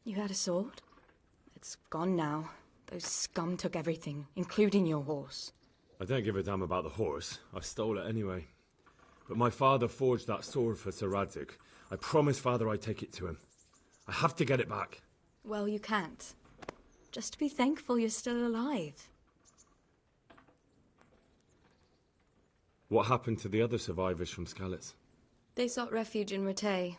You had a sword? It's gone now. Those scum took everything, including your horse. I don't give a damn about the horse. I stole it anyway. But my father forged that sword for Sir Radzig. I promised Father I'd take it to him. I have to get it back. Well, you can't. Just be thankful you're still alive. What happened to the other survivors from Skalitz? They sought refuge in Rattay,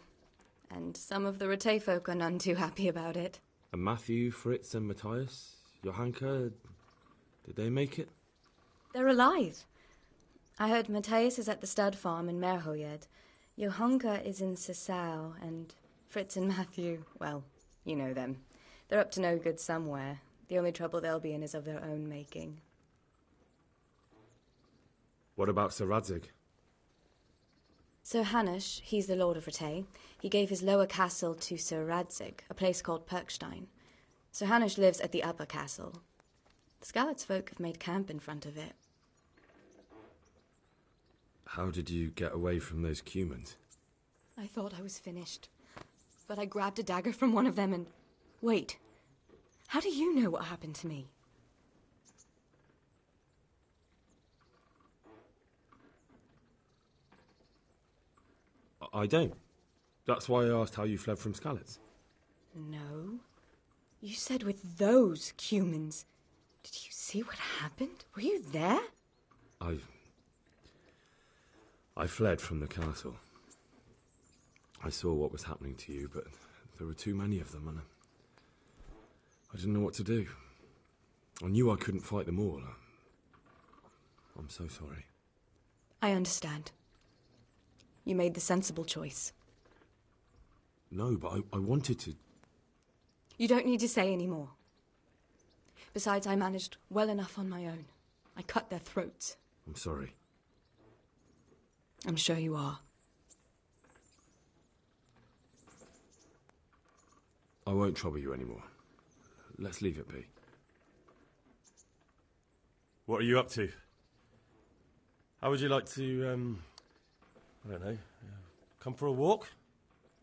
and some of the Rattay folk are none too happy about it. And Matthew, Fritz and Matthias? Johanka? Did they make it? They're alive. I heard Matthias is at the stud farm in Merhojed. Johanka is in Sasau, and Fritz and Matthew, well, you know them. They're up to no good somewhere. The only trouble they'll be in is of their own making. What about Sir Radzig? Sir Hanush, he's the Lord of Rattay. He gave his lower castle to Sir Radzig, a place called Perkstein. Sir Hanush lives at the upper castle. The Skalitz folk have made camp in front of it. How did you get away from those Cumans? I thought I was finished. But I grabbed a dagger from one of them and... Wait. How do you know what happened to me? I don't. That's why I asked how you fled from Skalitz. No. You said with those Cumans. Did you see what happened? Were you there? I fled from the castle. I saw what was happening to you, but there were too many of them, and I didn't know what to do. I knew I couldn't fight them all. I'm so sorry. I understand. You made the sensible choice. No, but I wanted to... You don't need to say any more. Besides, I managed well enough on my own. I cut their throats. I'm sorry. I'm sure you are. I won't trouble you anymore. Let's leave it be. What are you up to? How would you like to, I don't know, come for a walk?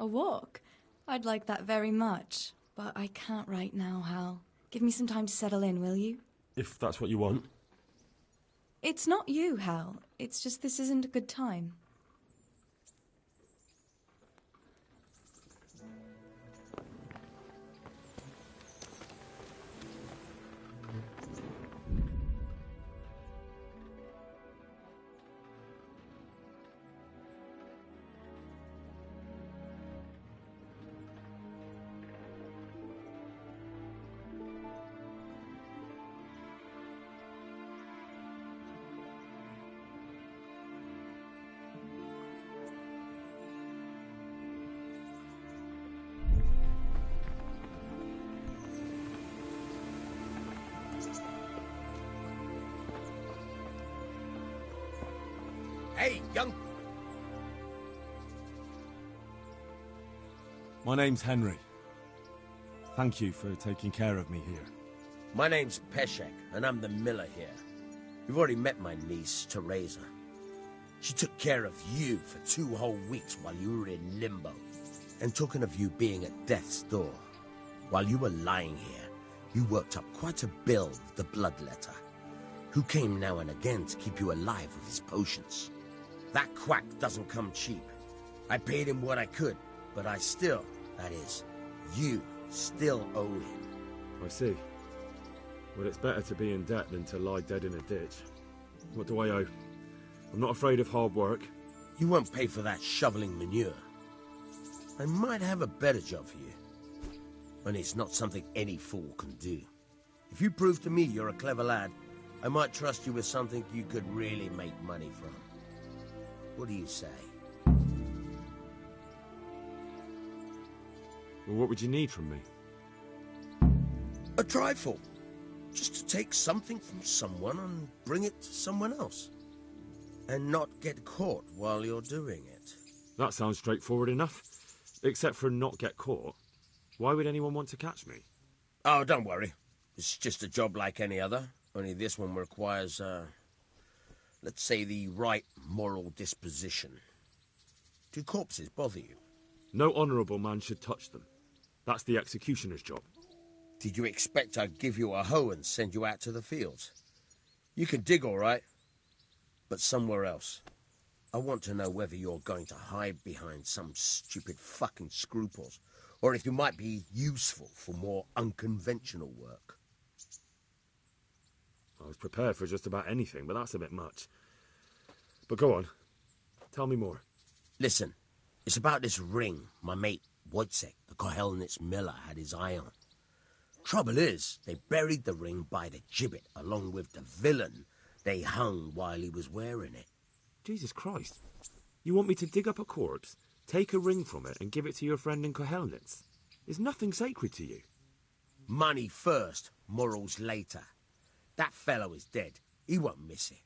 A walk? I'd like that very much. But I can't right now, Hal. Give me some time to settle in, will you? If that's what you want. It's not you, Hal. It's just this isn't a good time. Hey, young... My name's Henry. Thank you for taking care of me here. My name's Peshek, and I'm the miller here. You've already met my niece, Teresa. She took care of you for 2 whole weeks while you were in limbo. And talking of you being at death's door, while you were lying here, you worked up quite a bill with the bloodletter, who came now and again to keep you alive with his potions. That quack doesn't come cheap. I paid him what I could, but I still, that is, you still owe him. I see. Well, it's better to be in debt than to lie dead in a ditch. What do I owe? I'm not afraid of hard work. You won't pay for that shoveling manure. I might have a better job for you. And it's not something any fool can do. If you prove to me you're a clever lad, I might trust you with something you could really make money from. What do you say? Well, what would you need from me? A trifle. Just to take something from someone and bring it to someone else. And not get caught while you're doing it. That sounds straightforward enough. Except for not get caught. Why would anyone want to catch me? Oh, don't worry. It's just a job like any other. Only this one requires, let's say, the right moral disposition. Do corpses bother you? No honourable man should touch them. That's the executioner's job. Did you expect I'd give you a hoe and send you out to the fields? You can dig all right, but somewhere else. I want to know whether you're going to hide behind some stupid fucking scruples, or if you might be useful for more unconventional work. I was prepared for just about anything, but that's a bit much. But go on. Tell me more. Listen, it's about this ring my mate Wojciech, the Kohelnitz miller, had his eye on. Trouble is, they buried the ring by the gibbet, along with the villain they hung while he was wearing it. Jesus Christ. You want me to dig up a corpse, take a ring from it, and give it to your friend in Kohelnitz? Is nothing sacred to you? Money first, morals later. That fellow is dead. He won't miss it.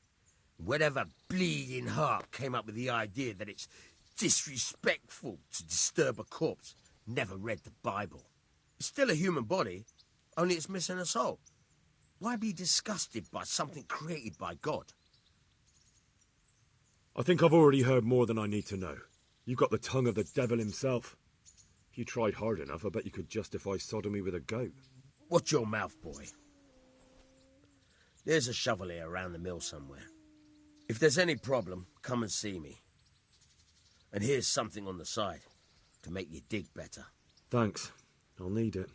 Whatever bleeding heart came up with the idea that it's disrespectful to disturb a corpse never read the Bible. It's still a human body, only it's missing a soul. Why be disgusted by something created by God? I think I've already heard more than I need to know. You've got the tongue of the devil himself. If you tried hard enough, I bet you could justify sodomy with a goat. Watch your mouth, boy. There's a shovel here around the mill somewhere. If there's any problem, come and see me. And here's something on the side to make you dig better. Thanks. I'll need it.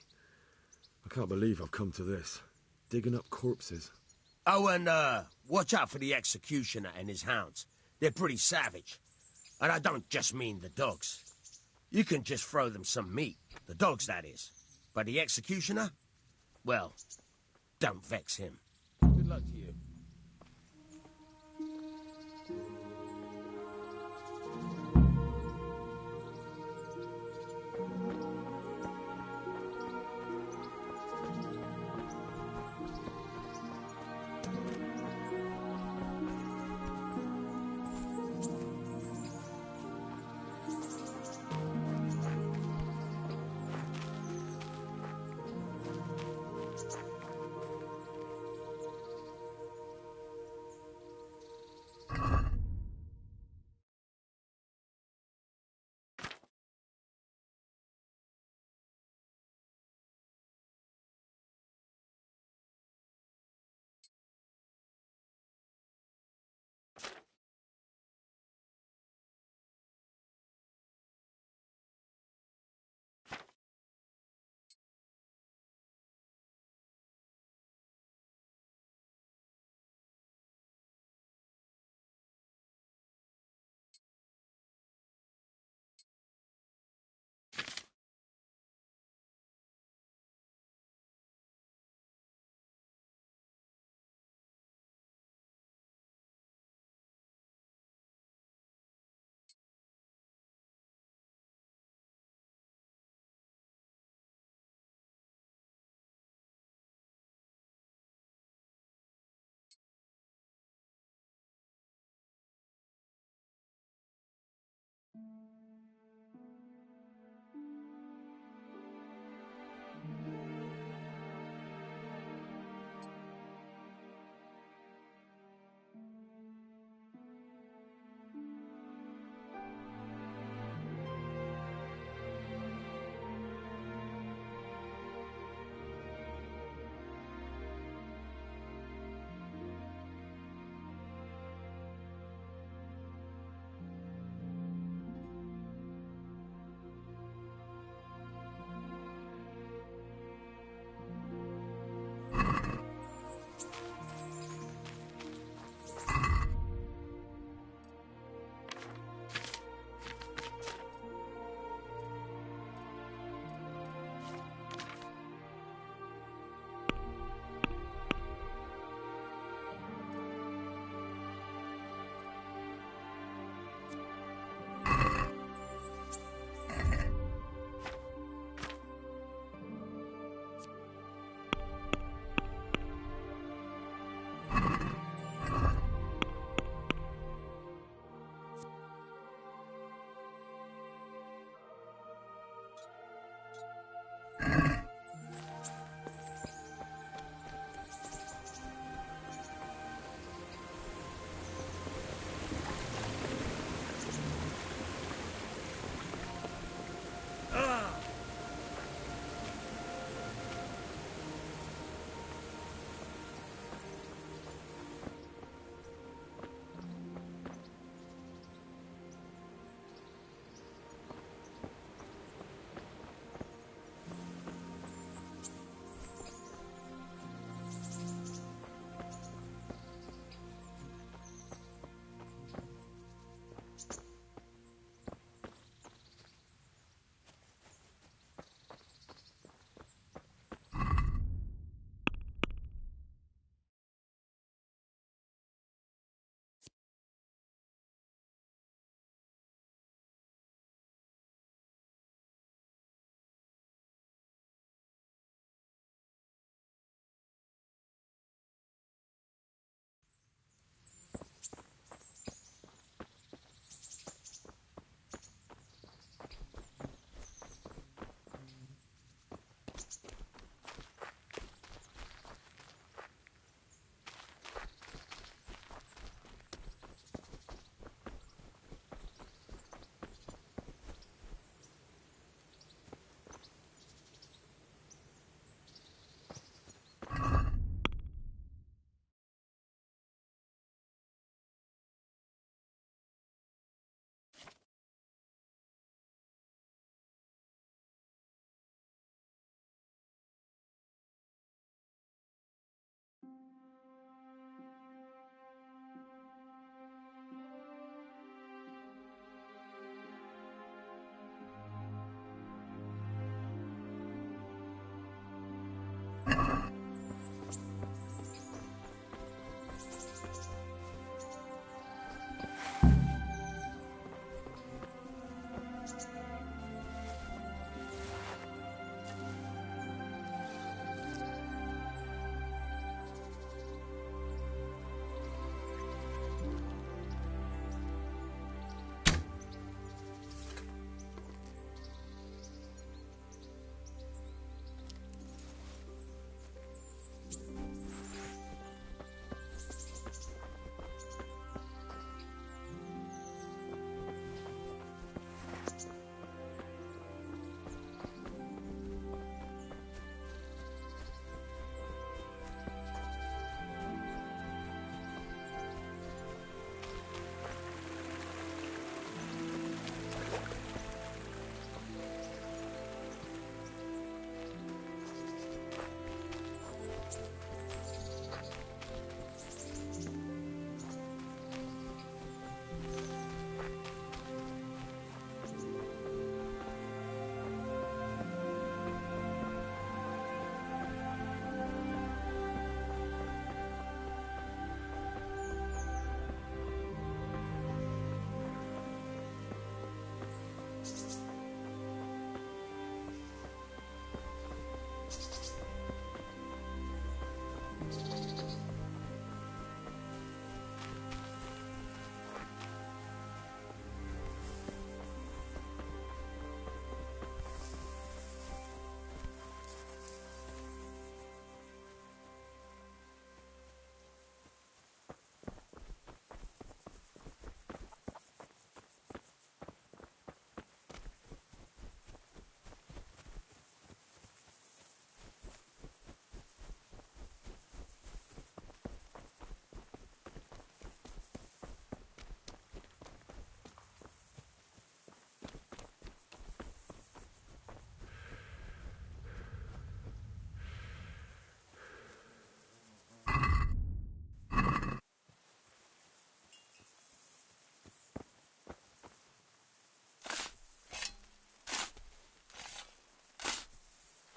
I can't believe I've come to this. Digging up corpses. Oh, and watch out for the executioner and his hounds. They're pretty savage. And I don't just mean the dogs. You can just throw them some meat. The dogs, that is. But the executioner? Well, don't vex him. Good luck to you.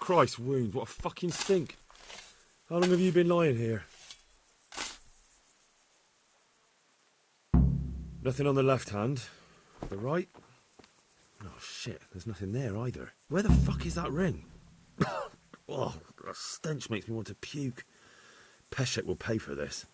Christ wound, what a fucking stink. How long have you been lying here? Nothing on the left hand. The right? Oh shit, there's nothing there either. Where the fuck is that ring? Oh, the stench makes me want to puke. Peshek will pay for this.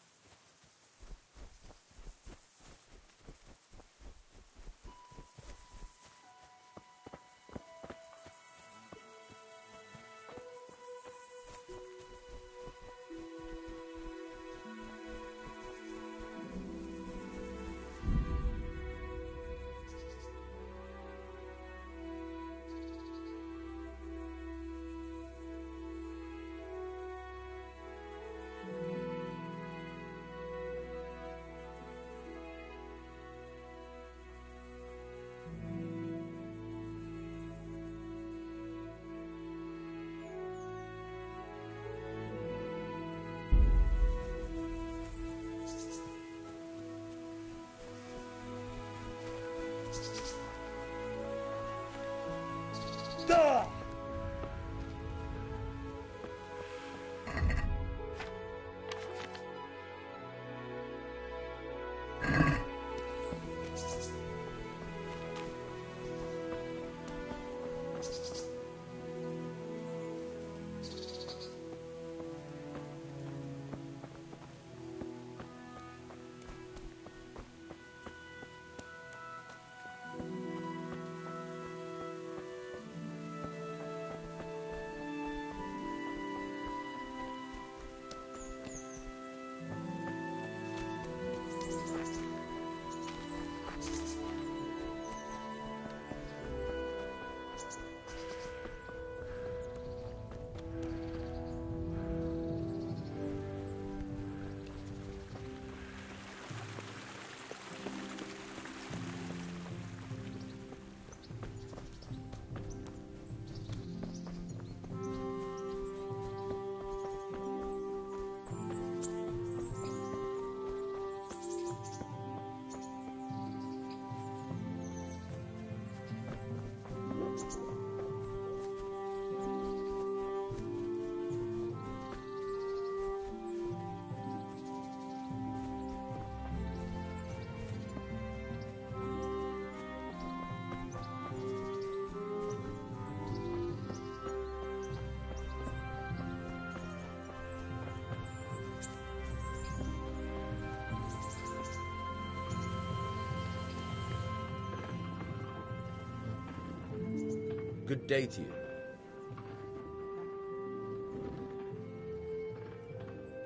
Good day to you.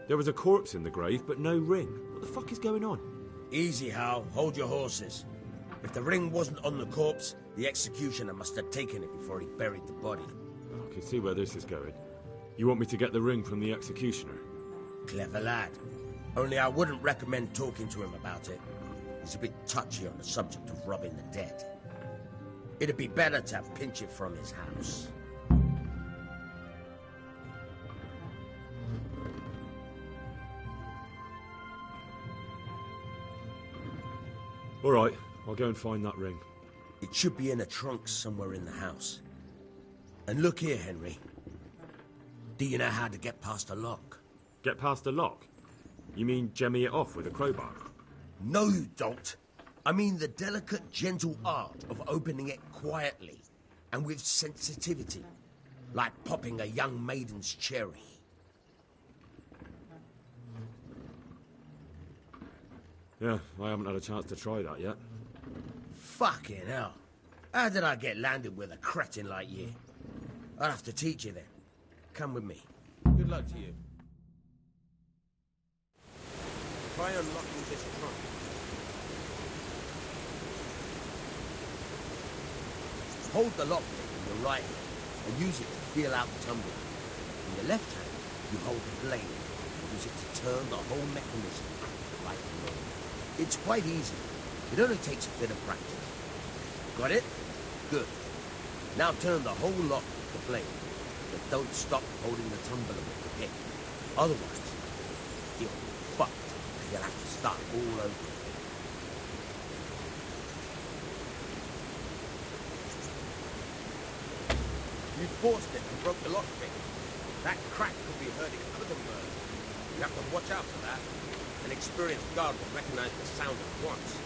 There was a corpse in the grave, but no ring. What the fuck is going on? Easy, Hal. Hold your horses. If the ring wasn't on the corpse, the executioner must have taken it before he buried the body. I can see where this is going. You want me to get the ring from the executioner? Clever lad. Only I wouldn't recommend talking to him about it. He's a bit touchy on the subject of robbing the dead. It'd be better to pinch it from his house. All right, I'll go and find that ring. It should be in a trunk somewhere in the house. And look here, Henry. Do you know how to get past a lock? Get past a lock? You mean jemmy it off with a crowbar? No, you don't. I mean the delicate, gentle art of opening it quietly and with sensitivity, like popping a young maiden's cherry. Yeah, I haven't had a chance to try that yet. Fucking hell. How did I get landed with a cretin like you? I'll have to teach you then. Come with me. Good luck to you. Try unlocking this trunk. Hold the lockpick in your right hand and use it to feel out the tumbler. In your left hand, you hold the blade and use it to turn the whole mechanism right and wrong. It's quite easy. It only takes a bit of practice. Got it? Good. Now turn the whole lock with the blade, but don't stop holding the tumbler with the pick. Otherwise, you'll be fucked and you'll have to start all over. You forced it and broke the lockpick. That crack could be hurting other birds. You have to watch out for that. An experienced guard will recognize the sound at once.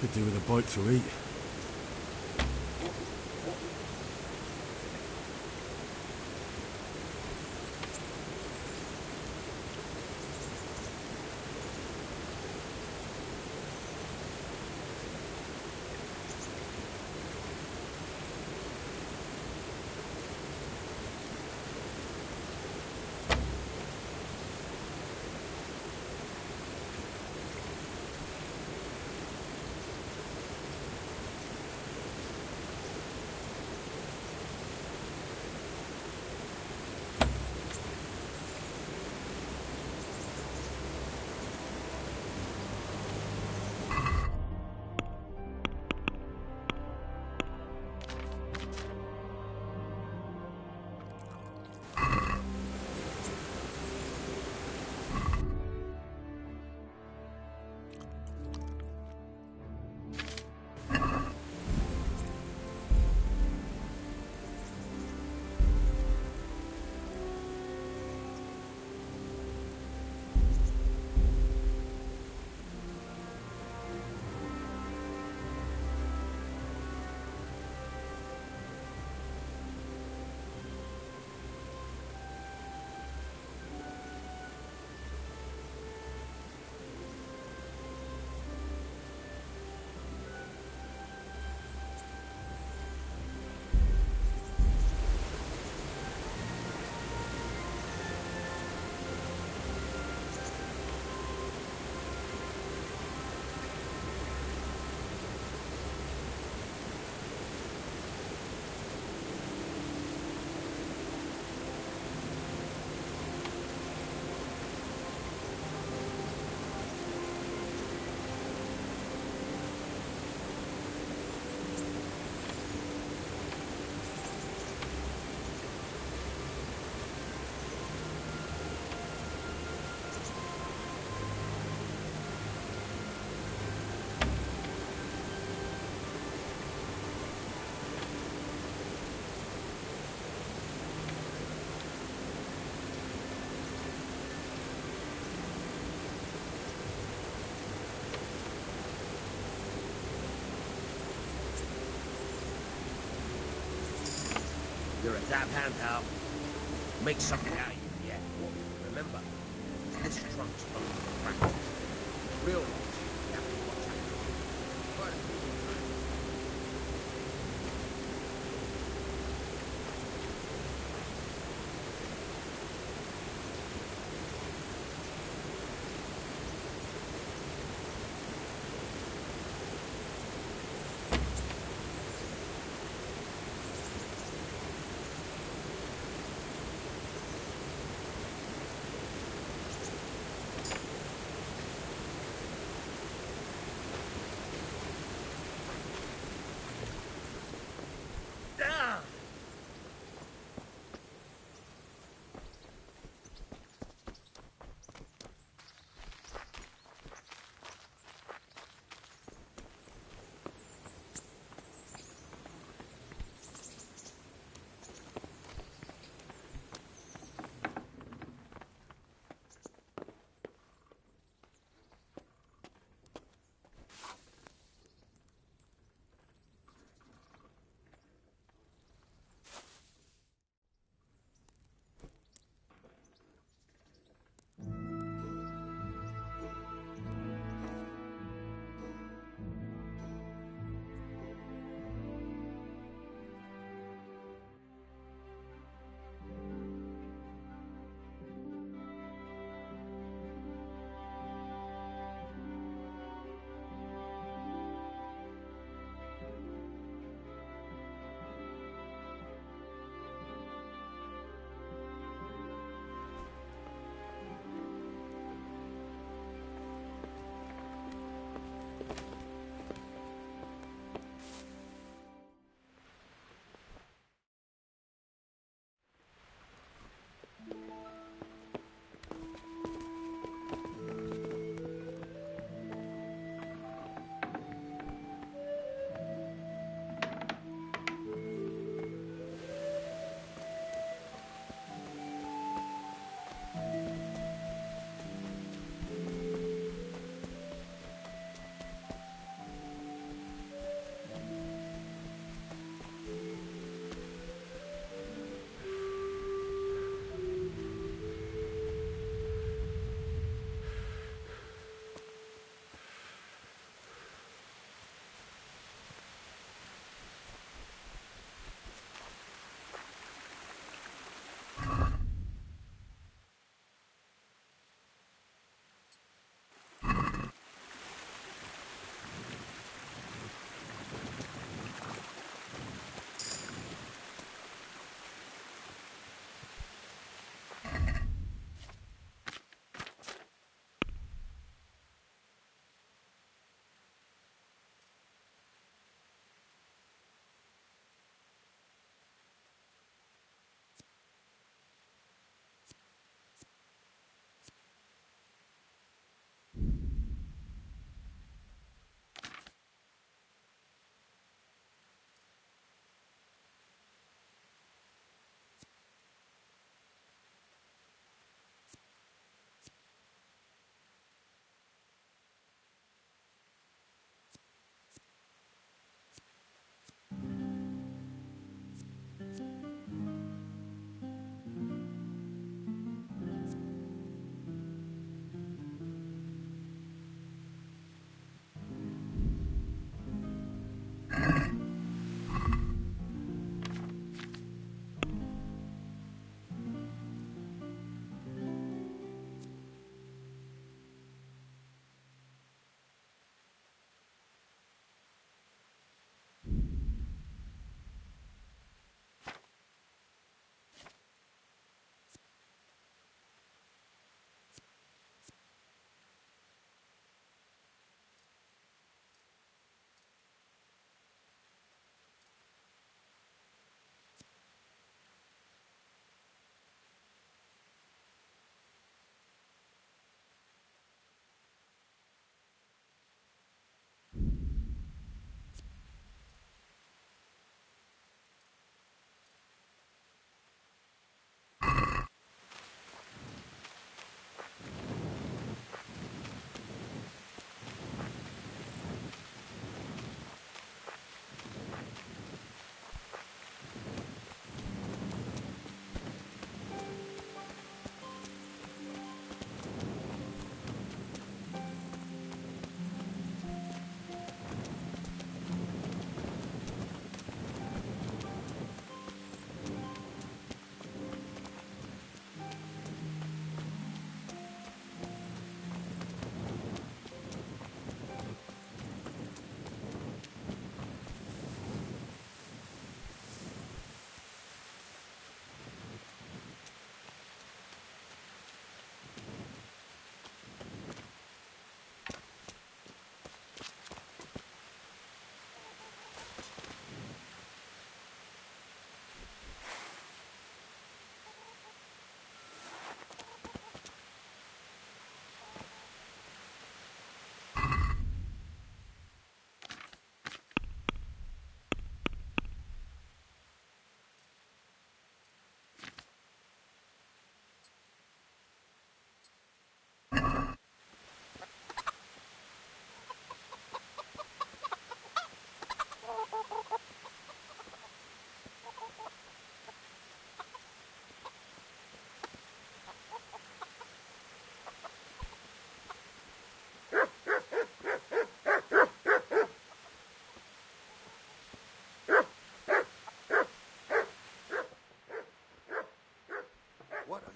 Could do with a bite to eat. You're a dab hand, Hal. Make something out of you yet. Remember, this trunk's full of cracks. Real ones, you have to watch out. Quite a few times.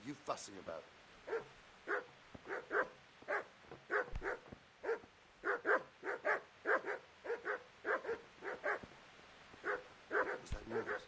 you fussing about? What was that noise?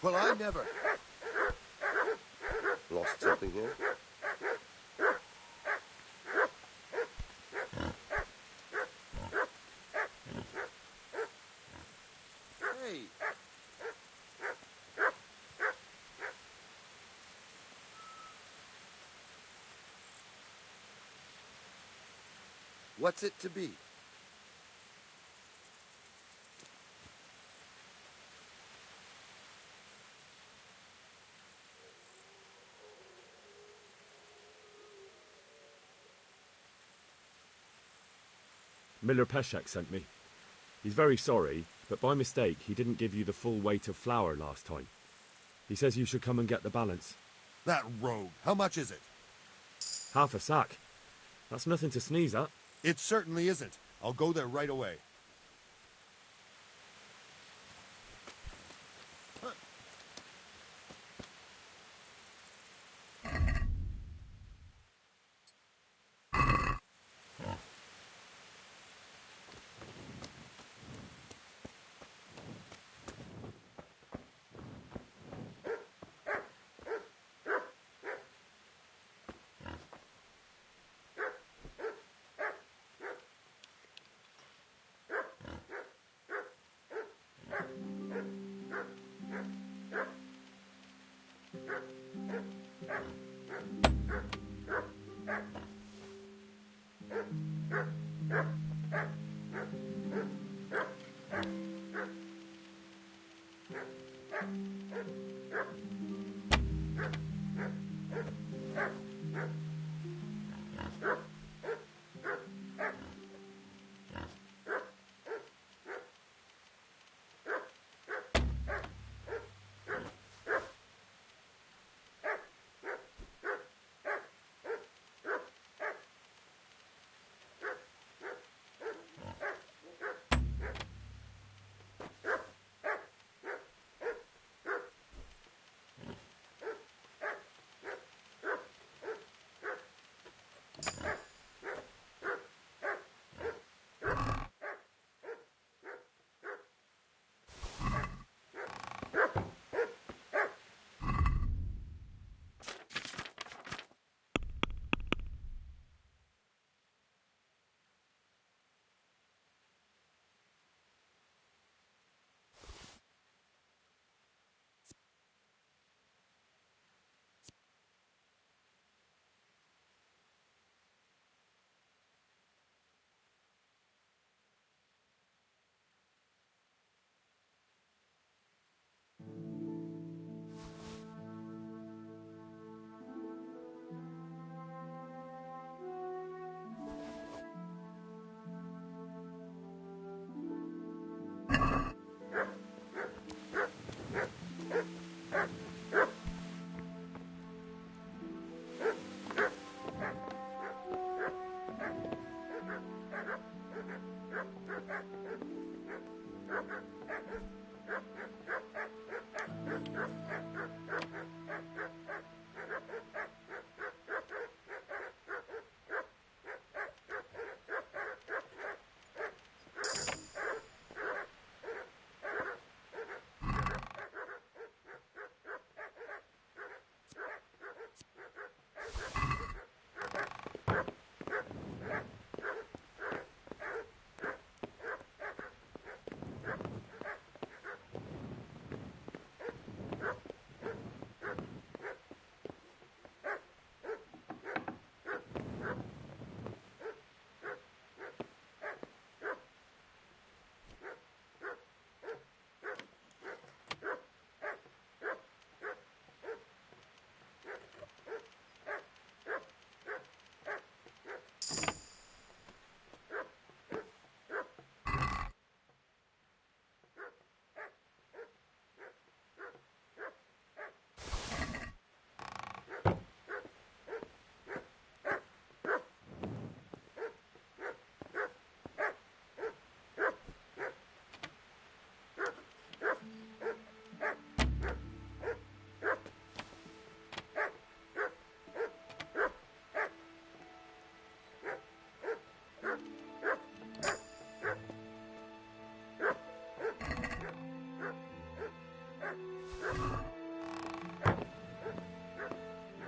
Well, I never lost something here. Hey. What's it to be? Miller Peshek sent me. He's very sorry, but by mistake he didn't give you the full weight of flour last time. He says you should come and get the balance. That rogue. How much is it? Half a sack. That's nothing to sneeze at. It certainly isn't. I'll go there right away.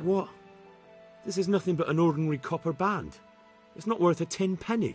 What? This is nothing but an ordinary copper band. It's not worth a 10 penny.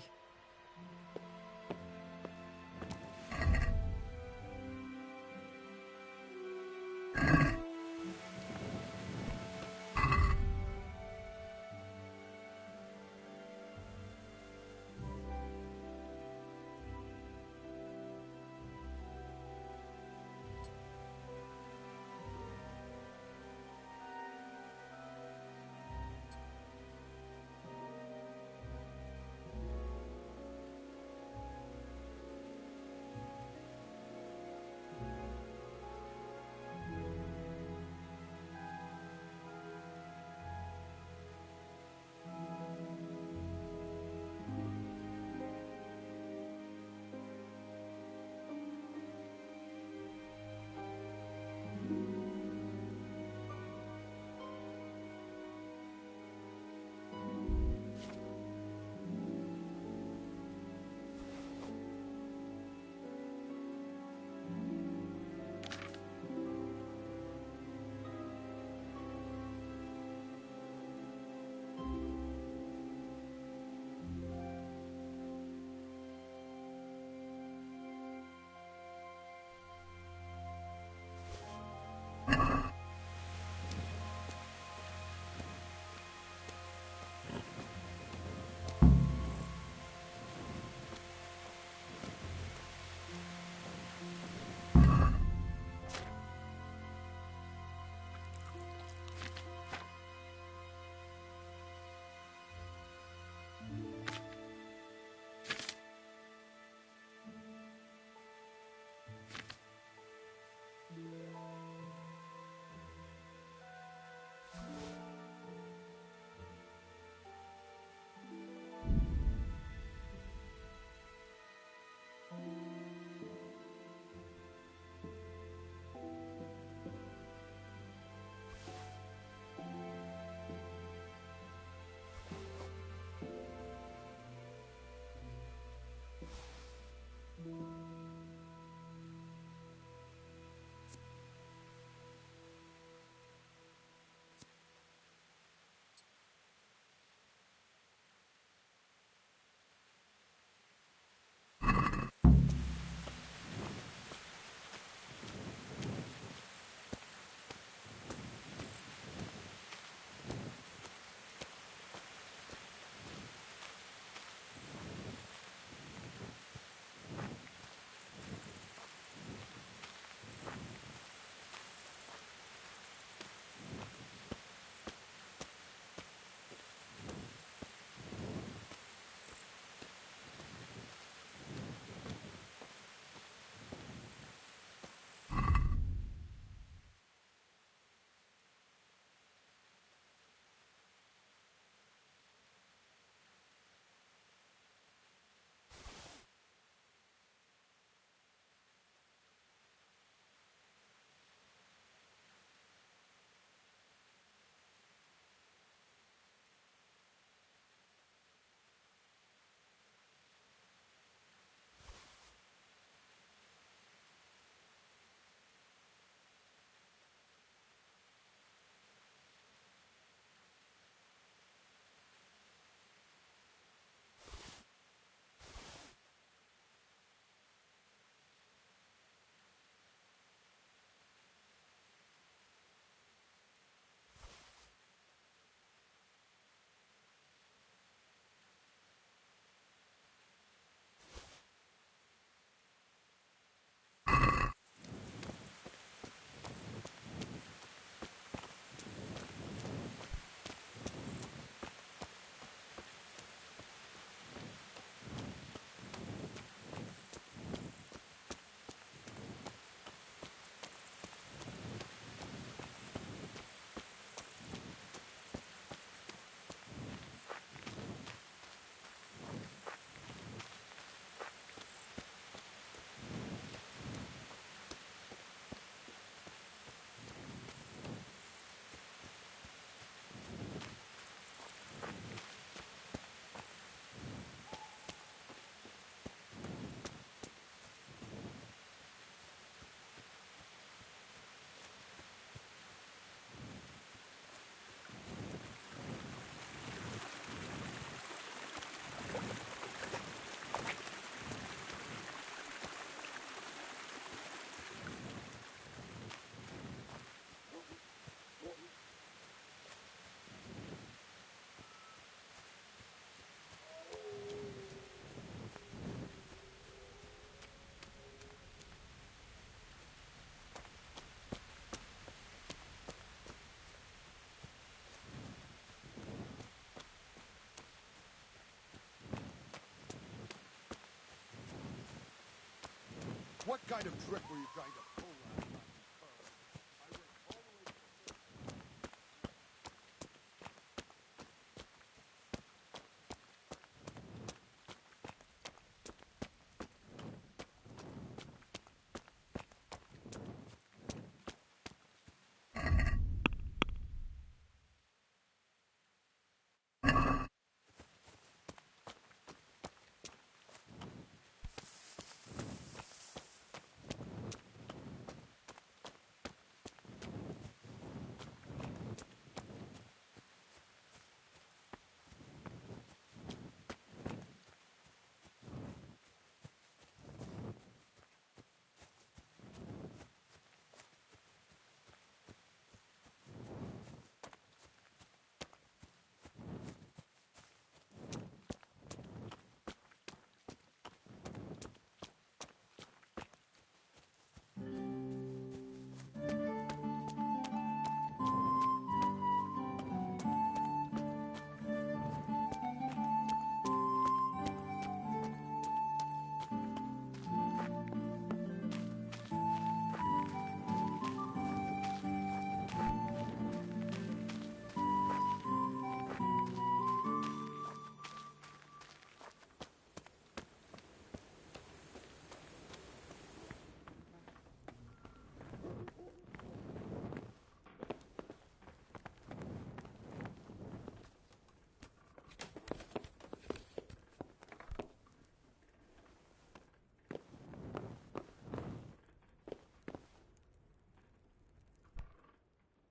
What kind of trick were you trying to pull last time?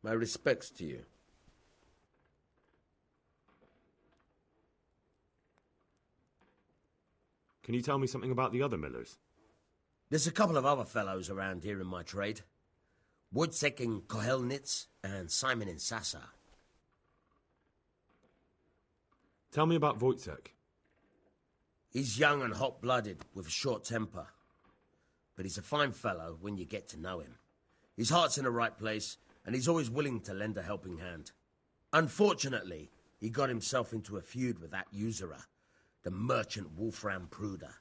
My respects to you. Can you tell me something about the other millers? There's a couple of other fellows around here in my trade. Wojciech in Kohelnitz and Simon in Sasa. Tell me about Wojciech. He's young and hot-blooded, with a short temper. But he's a fine fellow when you get to know him. His heart's in the right place, and he's always willing to lend a helping hand. Unfortunately, he got himself into a feud with that usurer, the merchant Wolfram Pruder.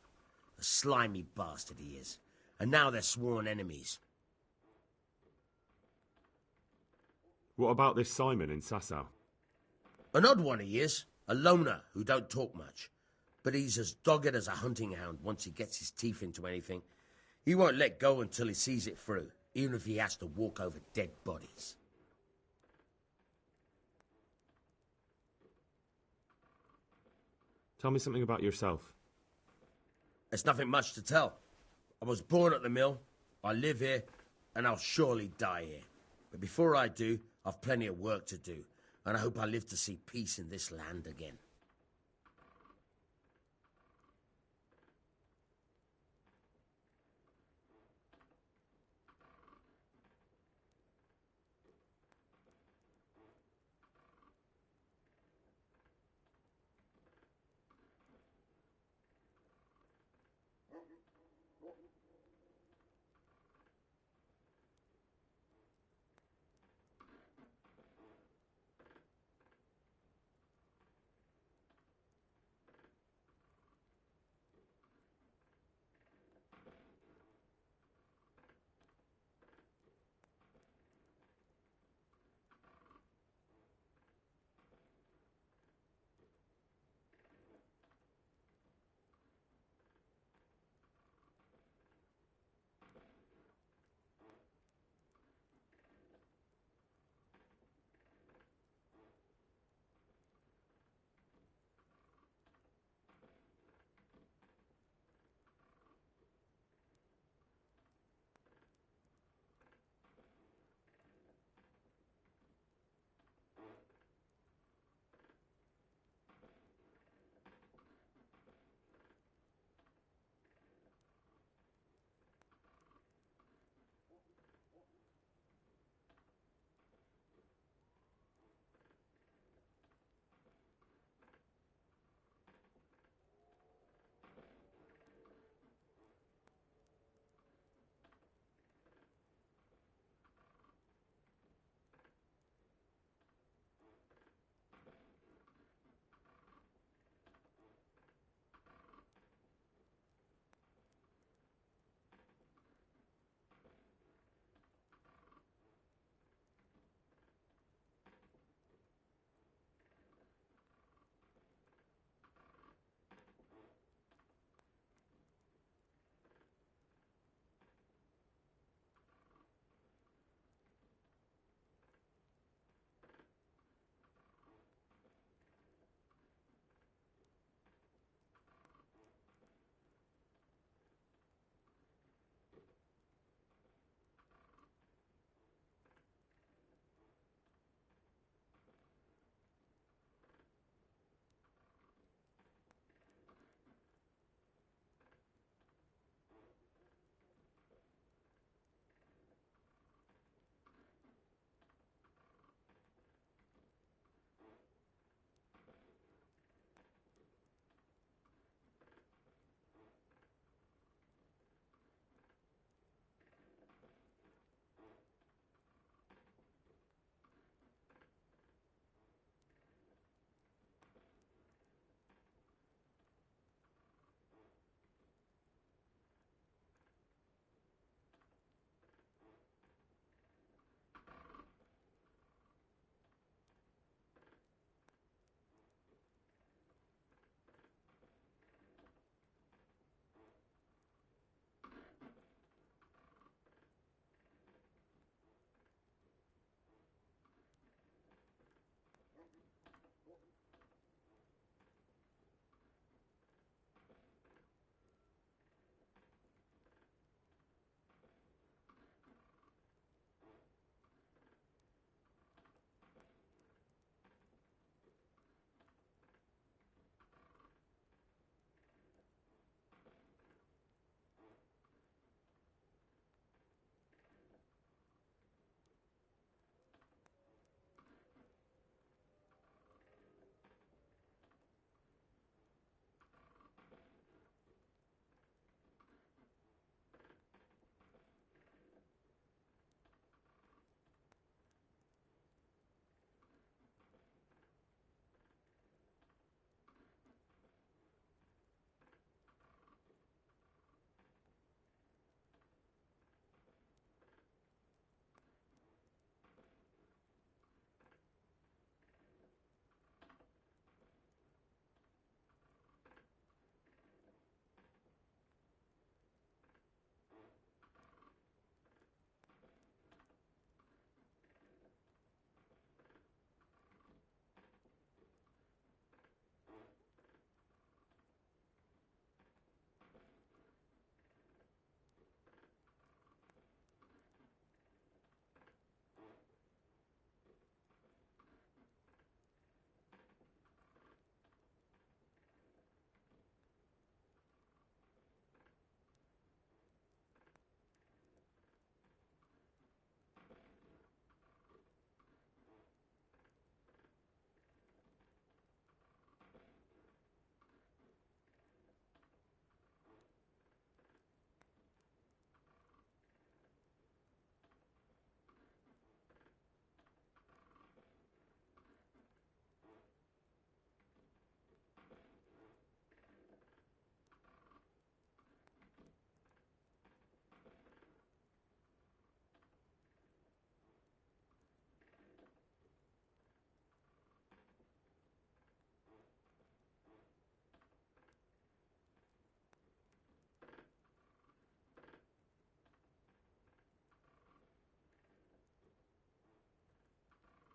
A slimy bastard he is, and now they're sworn enemies. What about this Simon in Sasau? An odd one he is, a loner who don't talk much. But he's as dogged as a hunting hound once he gets his teeth into anything. He won't let go until he sees it through, even if he has to walk over dead bodies. Tell me something about yourself. There's nothing much to tell. I was born at the mill, I live here, and I'll surely die here. But before I do, I've plenty of work to do, and I hope I live to see peace in this land again.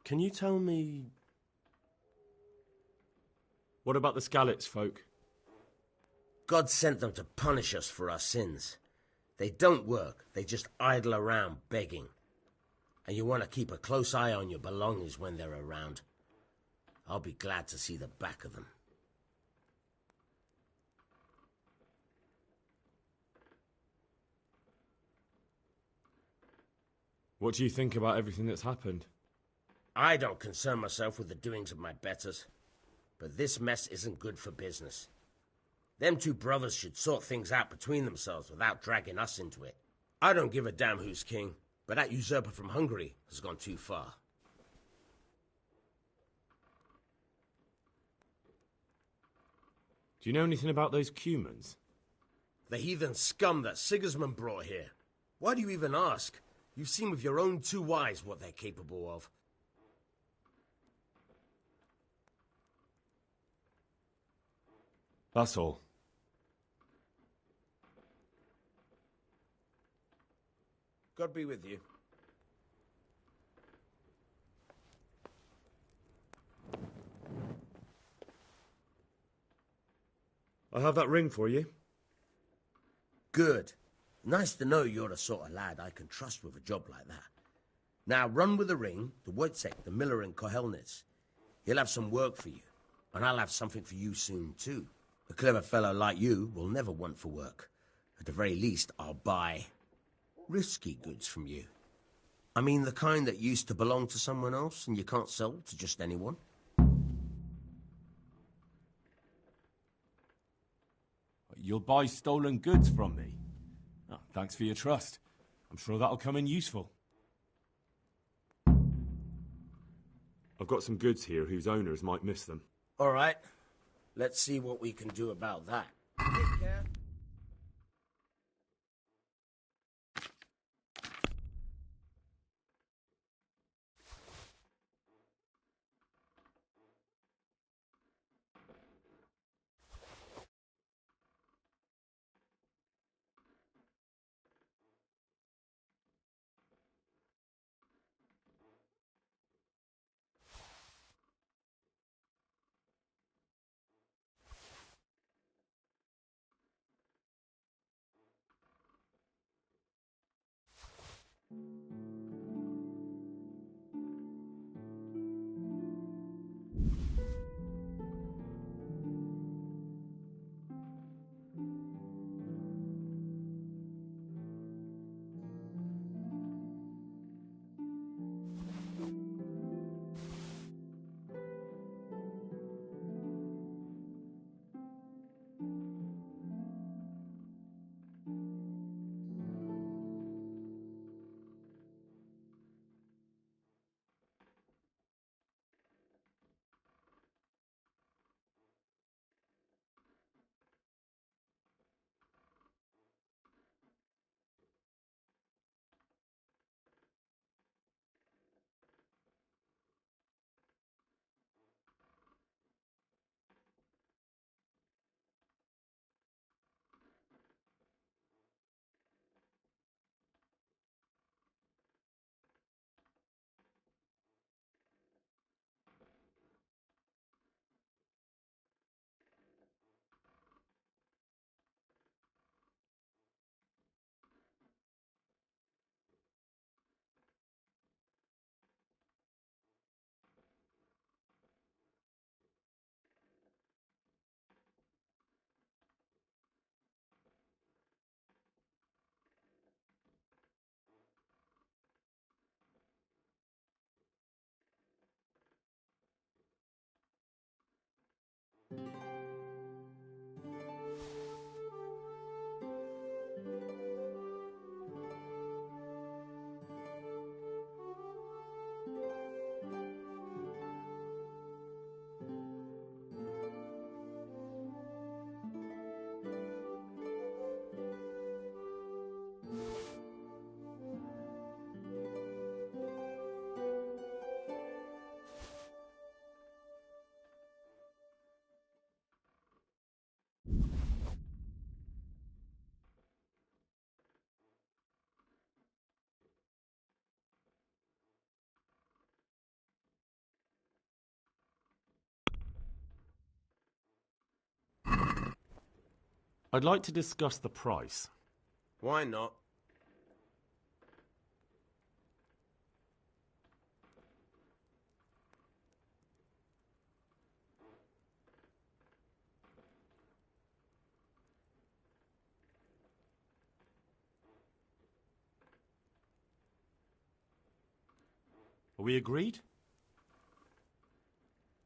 Can you tell me... What about the Skalitz folk? God sent them to punish us for our sins. They don't work, they just idle around begging. And you want to keep a close eye on your belongings when they're around. I'll be glad to see the back of them. What do you think about everything that's happened? I don't concern myself with the doings of my betters. But this mess isn't good for business. Them two brothers should sort things out between themselves without dragging us into it. I don't give a damn who's king, but that usurper from Hungary has gone too far. Do you know anything about those Cumans? The heathen scum that Sigismund brought here. Why do you even ask? You've seen with your own two eyes what they're capable of. That's all. God be with you. I have that ring for you. Good. Nice to know you're the sort of lad I can trust with a job like that. Now run with the ring to Wojciech, the miller in Kohelnitz. He'll have some work for you, and I'll have something for you soon too. A clever fellow like you will never want for work. At the very least, I'll buy risky goods from you. I mean the kind that used to belong to someone else and you can't sell to just anyone. You'll buy stolen goods from me? Oh, thanks for your trust. I'm sure that'll come in useful. I've got some goods here whose owners might miss them. All right. Let's see what we can do about that. Take care. I'd like to discuss the price. Why not? Are we agreed?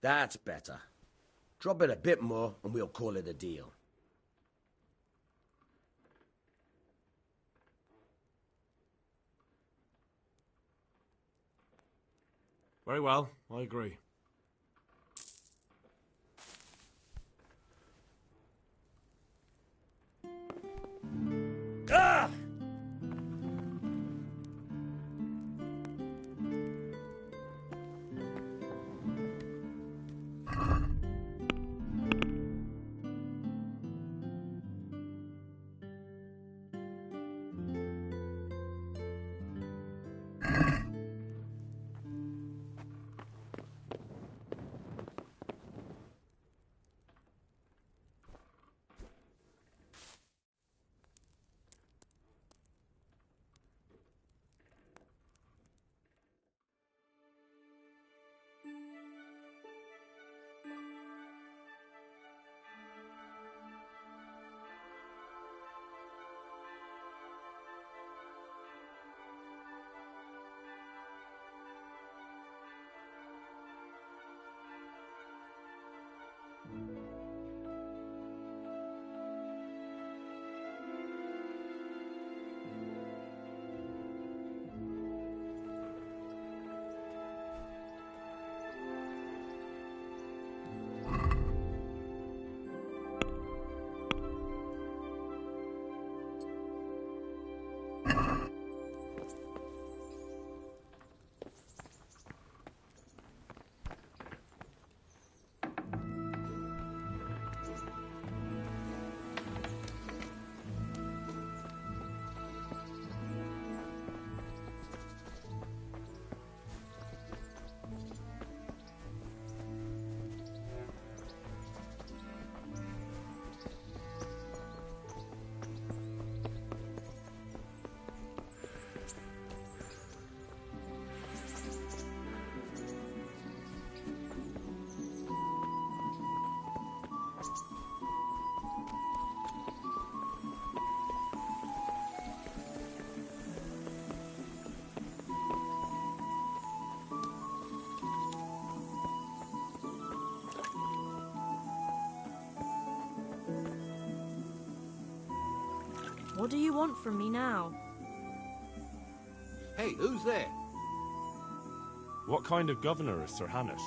That's better. Drop it a bit more and we'll call it a deal. Very well, I agree. Ah! What do you want from me now? Hey, who's there? What kind of governor is Sir Hanush?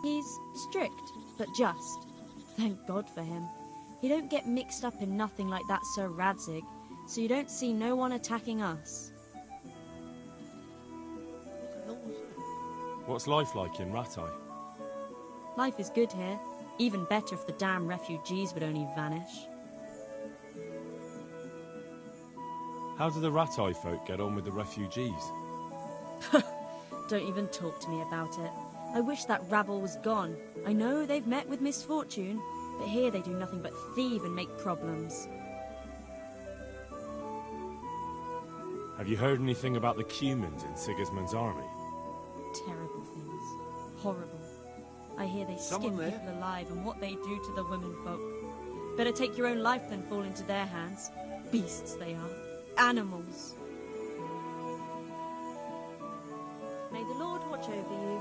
He's strict, but just. Thank God for him. He don't get mixed up in nothing like that Sir Radzig, so you don't see no one attacking us. What's life like in Rattay? Life is good here. Even better if the damn refugees would only vanish. How do the Rattay folk get on with the refugees? Don't even talk to me about it. I wish that rabble was gone. I know they've met with misfortune, but here they do nothing but thieve and make problems. Have you heard anything about the Cumans in Sigismund's army? Terrible things. Horrible. I hear they skin Someone there? people alive and what they do to the women folk. Better take your own life than fall into their hands. Beasts they are. Animals. May the Lord watch over you.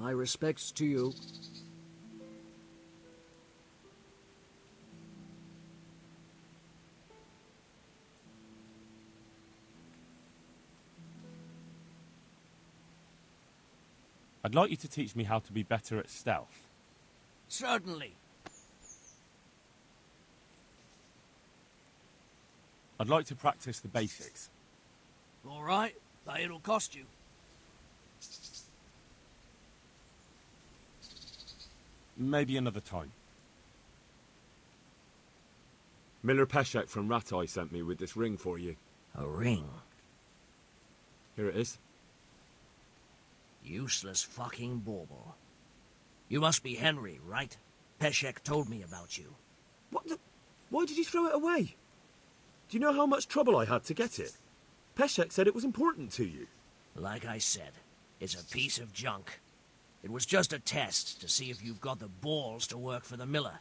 My respects to you. I'd like you to teach me how to be better at stealth. Certainly. I'd like to practice the basics. All right, but it'll cost you. Maybe another time. Miller Peshek from Ratai sent me with this ring for you. A ring? Here it is. Useless fucking bauble. You must be Henry, right? Peshek told me about you. What the... Why did you throw it away? Do you know how much trouble I had to get it? Peshek said it was important to you. Like I said, it's a piece of junk. It was just a test to see if you've got the balls to work for the miller.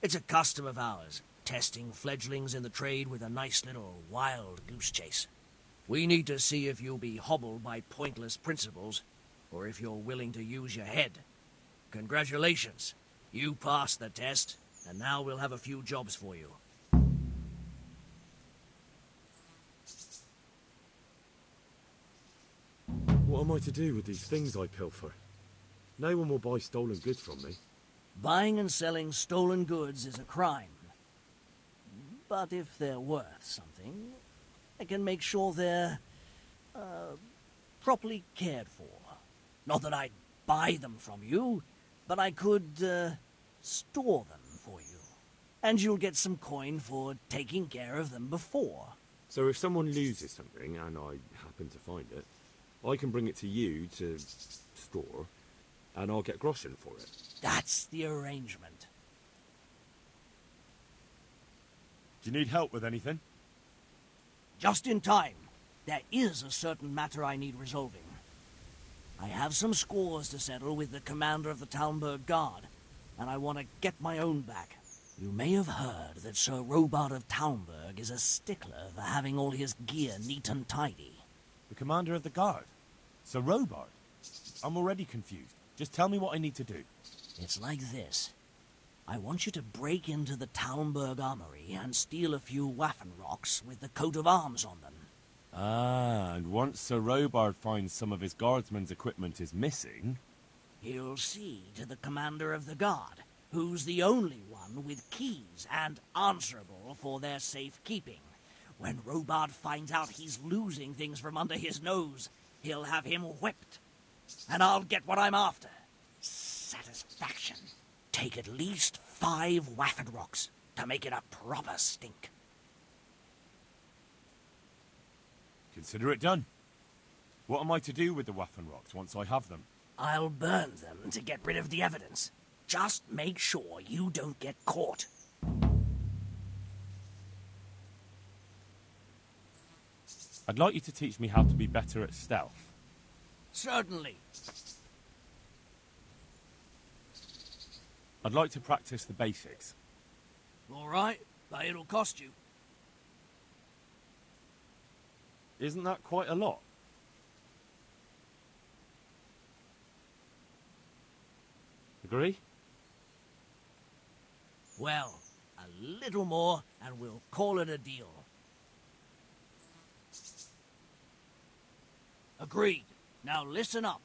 It's a custom of ours, testing fledglings in the trade with a nice little wild goose chase. We need to see if you'll be hobbled by pointless principles, or if you're willing to use your head. Congratulations. You passed the test, and now we'll have a few jobs for you. What am I to do with these things I pilfer? No one will buy stolen goods from me. Buying and selling stolen goods is a crime. But if they're worth something, I can make sure they're, properly cared for. Not that I'd buy them from you, but I could, store them for you. And you'll get some coin for taking care of them before. So if someone loses something, and I happen to find it, I can bring it to you to store, and I'll get groschen for it. That's the arrangement. Do you need help with anything? Just in time. There is a certain matter I need resolving. I have some scores to settle with the commander of the Talmberg Guard, and I want to get my own back. You may have heard that Sir Robard of Talmberg is a stickler for having all his gear neat and tidy. The commander of the guard? Sir Robard? I'm already confused. Just tell me what I need to do. It's like this. I want you to break into the Talmberg armory and steal a few Waffenrocks with the coat of arms on them. Ah, and once Sir Robard finds some of his guardsmen's equipment is missing... He'll see to the commander of the guard, who's the only one with keys and answerable for their safekeeping. When Robard finds out he's losing things from under his nose, he'll have him whipped. And I'll get what I'm after. Satisfaction. Take at least 5 Waffenrocks to make it a proper stink. Consider it done. What am I to do with the Waffenrocks once I have them? I'll burn them to get rid of the evidence. Just make sure you don't get caught. I'd like you to teach me how to be better at stealth. Certainly. I'd like to practice the basics. All right, but it'll cost you. Isn't that quite a lot? Agree? Well, a little more and we'll call it a deal. Agreed. Now listen up.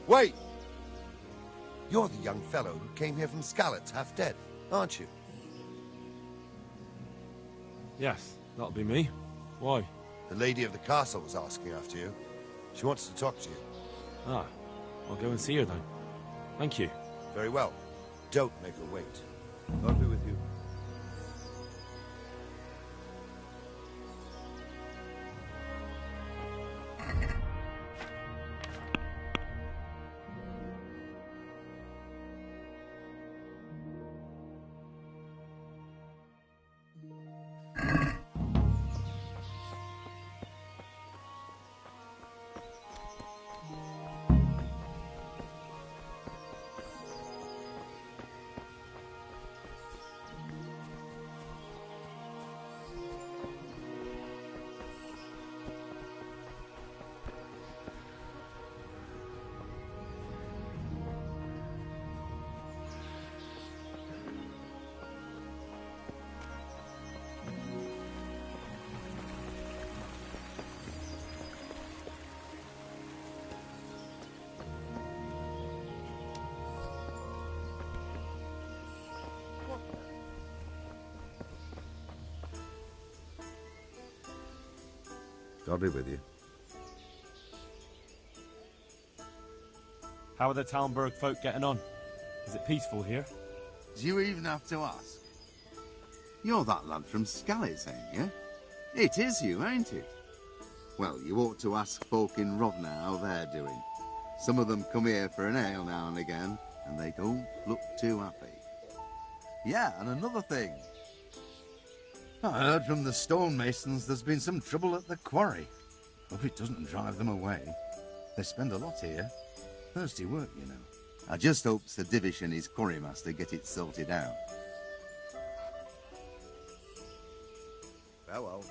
Wait! You're the young fellow who came here from Skalitz, half dead, aren't you? Yes, that'll be me. Why? The lady of the castle was asking after you. She wants to talk to you. Ah, I'll go and see her then. Thank you. Very well. Don't make her wait. God be with you. God be with you. How are the Talmberg folk getting on? Is it peaceful here? Do you even have to ask? You're that lad from Skalitz, ain't you? It is you, ain't it? Well, you ought to ask folk in Rovna how they're doing. Some of them come here for an ale now and again, and they don't look too happy. Yeah, and another thing. I heard from the stonemasons there's been some trouble at the quarry. Hope it doesn't drive them away. They spend a lot here. Thirsty work, you know. I just hope Sir Divish and his quarrymaster get it sorted out. Farewell.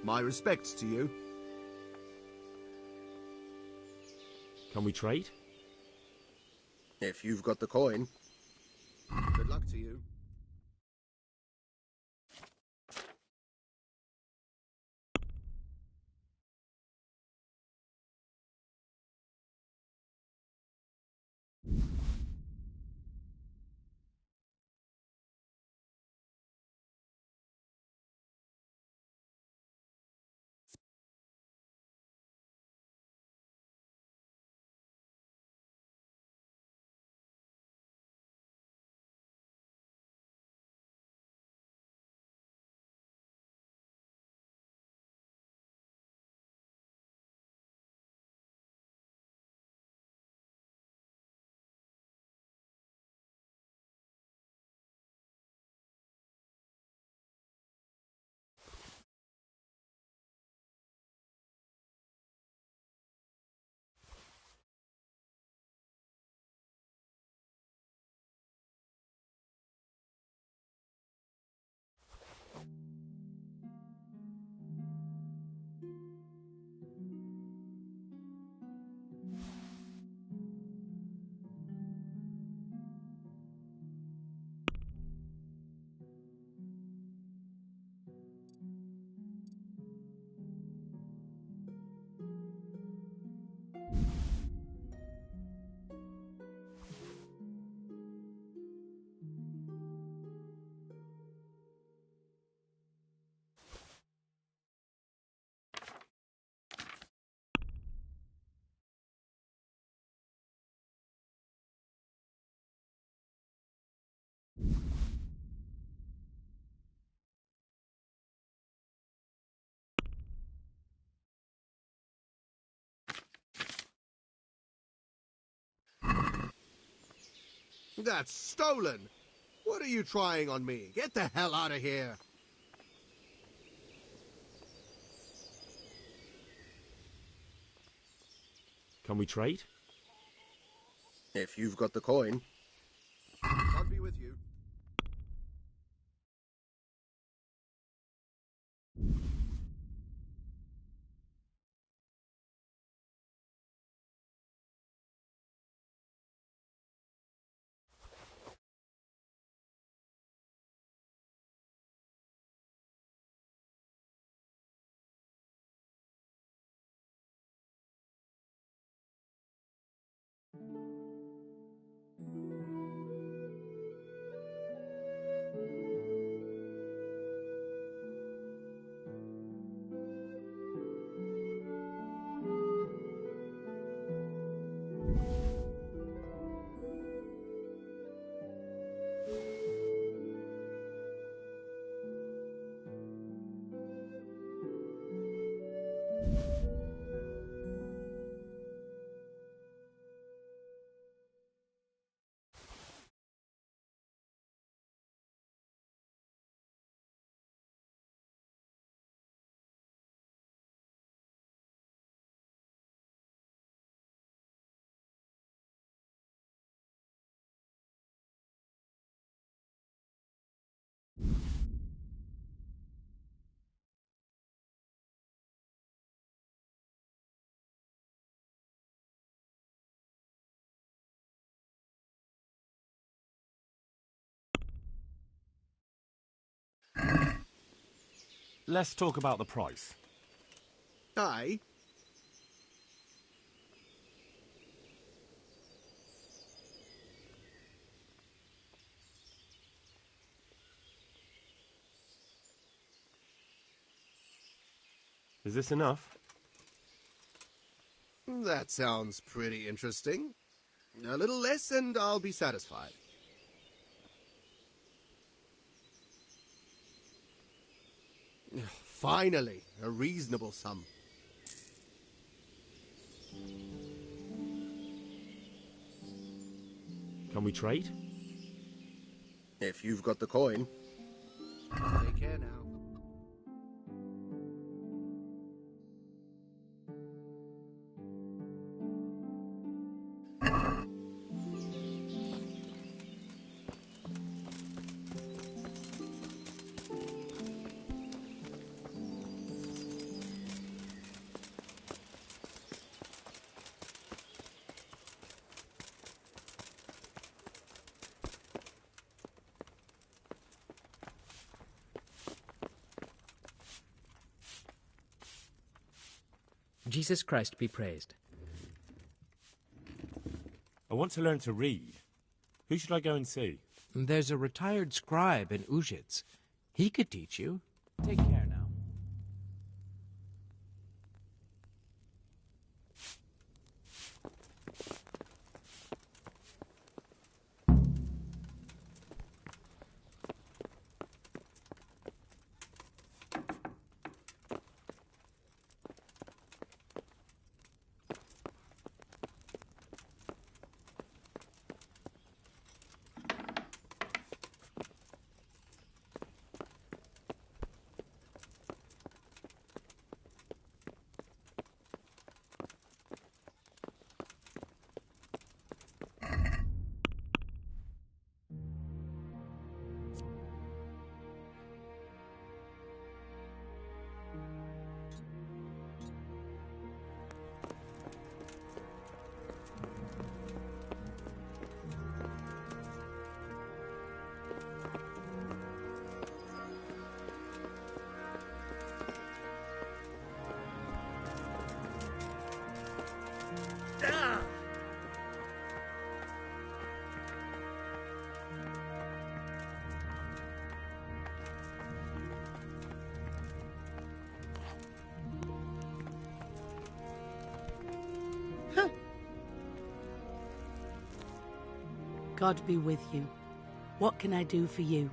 My respects to you. Can we trade? If you've got the coin. Good luck to you. That's stolen! What are you trying on me? Get the hell out of here! Can we trade? If you've got the coin. God be with you. Let's talk about the price. Aye. Is this enough? That sounds pretty interesting. A little less and I'll be satisfied. Finally, a reasonable sum. Can we trade? If you've got the coin. Take care now. Jesus Christ be praised. I want to learn to read. Who should I go and see? There's a retired scribe in Uzhitz. He could teach you. Take care now. God be with you. What can I do for you?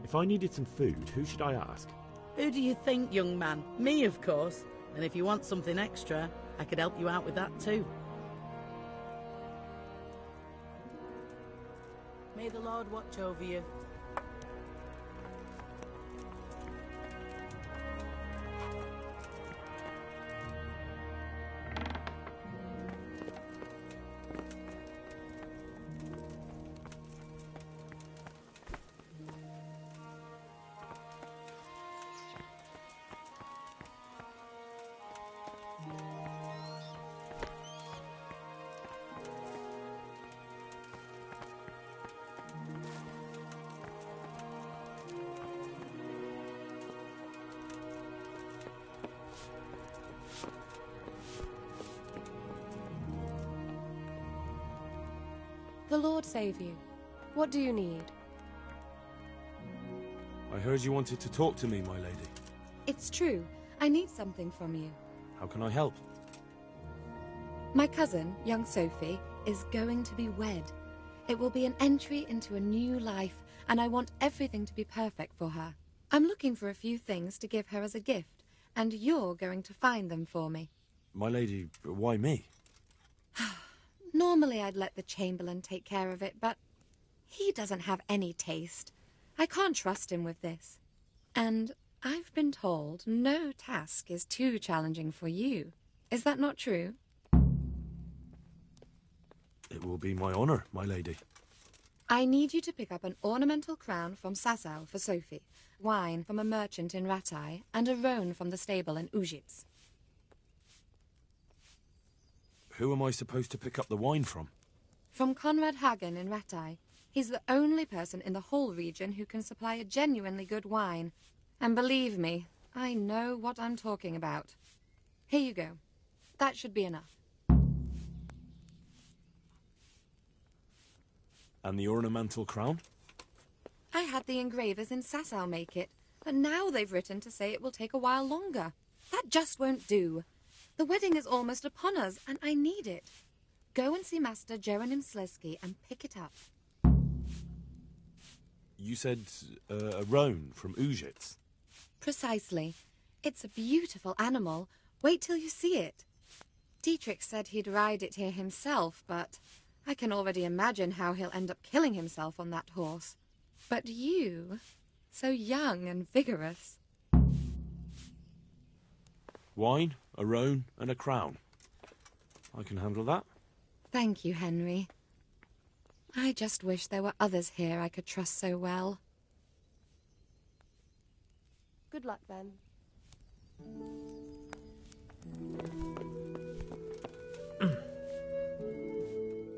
If I needed some food, who should I ask? Who do you think, young man? Me, of course. And if you want something extra, I could help you out with that too. May the Lord watch over you. The Lord save you. What do you need? I heard you wanted to talk to me, my lady. It's true. I need something from you. How can I help? My cousin, young Sophie, is going to be wed. It will be an entry into a new life, and I want everything to be perfect for her. I'm looking for a few things to give her as a gift, and you're going to find them for me. My lady, why me? Normally I'd let the Chamberlain take care of it, but he doesn't have any taste. I can't trust him with this. And I've been told no task is too challenging for you. Is that not true? It will be my honor, my lady. I need you to pick up an ornamental crown from Sasau for Sophie, wine from a merchant in Ratai, and a roan from the stable in Uzhitz. Who am I supposed to pick up the wine from? From Conrad Hagen in Ratai. He's the only person in the whole region who can supply a genuinely good wine. And believe me, I know what I'm talking about. Here you go. That should be enough. And the ornamental crown? I had the engravers in Sasau make it, but now they've written to say it will take a while longer. That just won't do. The wedding is almost upon us, and I need it. Go and see Master Jeronim Slesky and pick it up. You said a roan from Uzhitz. Precisely. It's a beautiful animal. Wait till you see it. Dietrich said he'd ride it here himself, but I can already imagine how he'll end up killing himself on that horse. But you, so young and vigorous. Wine, a roan, and a crown. I can handle that. Thank you, Henry. I just wish there were others here I could trust so well. Good luck, then.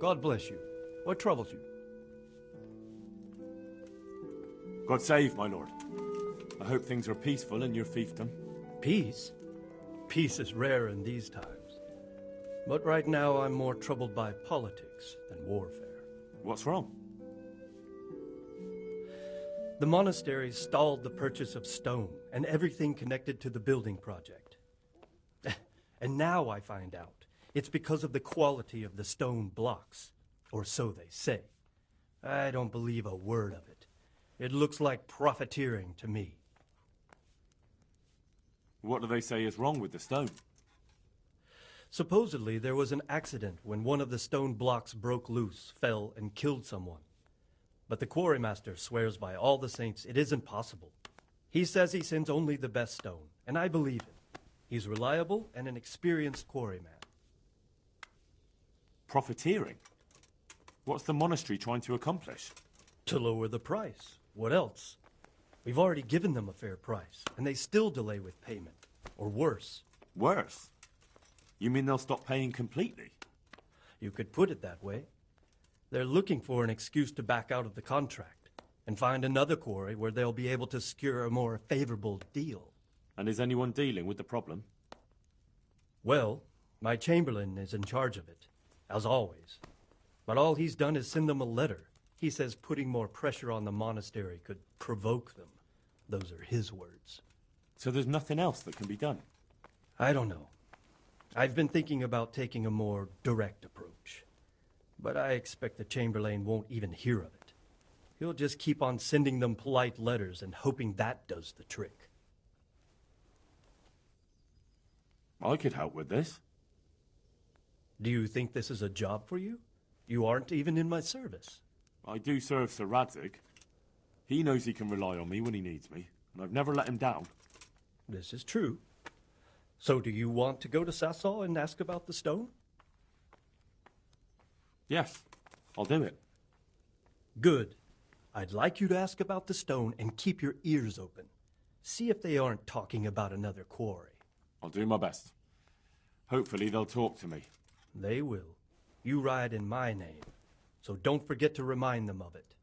God bless you. What troubles you? God save, my lord. I hope things are peaceful in your fiefdom. Peace? Peace is rare in these times. But right now I'm more troubled by politics than warfare. What's wrong? The monastery stalled the purchase of stone and everything connected to the building project. And now I find out it's because of the quality of the stone blocks, or so they say. I don't believe a word of it. It looks like profiteering to me. What do they say is wrong with the stone? Supposedly there was an accident when one of the stone blocks broke loose, fell, and killed someone. But the quarrymaster swears by all the saints it isn't possible. He says he sends only the best stone, and I believe him. He's reliable and an experienced quarryman. Profiteering? What's the monastery trying to accomplish? To lower the price. What else? We've already given them a fair price, and they still delay with payment. Or worse. Worse? You mean they'll stop paying completely? You could put it that way. They're looking for an excuse to back out of the contract and find another quarry where they'll be able to secure a more favorable deal. And is anyone dealing with the problem? Well, my chamberlain is in charge of it, as always. But all he's done is send them a letter. He says putting more pressure on the monastery could provoke them. Those are his words. So there's nothing else that can be done? I don't know. I've been thinking about taking a more direct approach. But I expect the Chamberlain won't even hear of it. He'll just keep on sending them polite letters and hoping that does the trick. I could help with this. Do you think this is a job for you? You aren't even in my service. I do serve Sir Radzig. He knows he can rely on me when he needs me, and I've never let him down. This is true. So do you want to go to Sasol and ask about the stone? Yes, I'll do it. Good. I'd like you to ask about the stone and keep your ears open. See if they aren't talking about another quarry. I'll do my best. Hopefully they'll talk to me. They will. You ride in my name, so don't forget to remind them of it.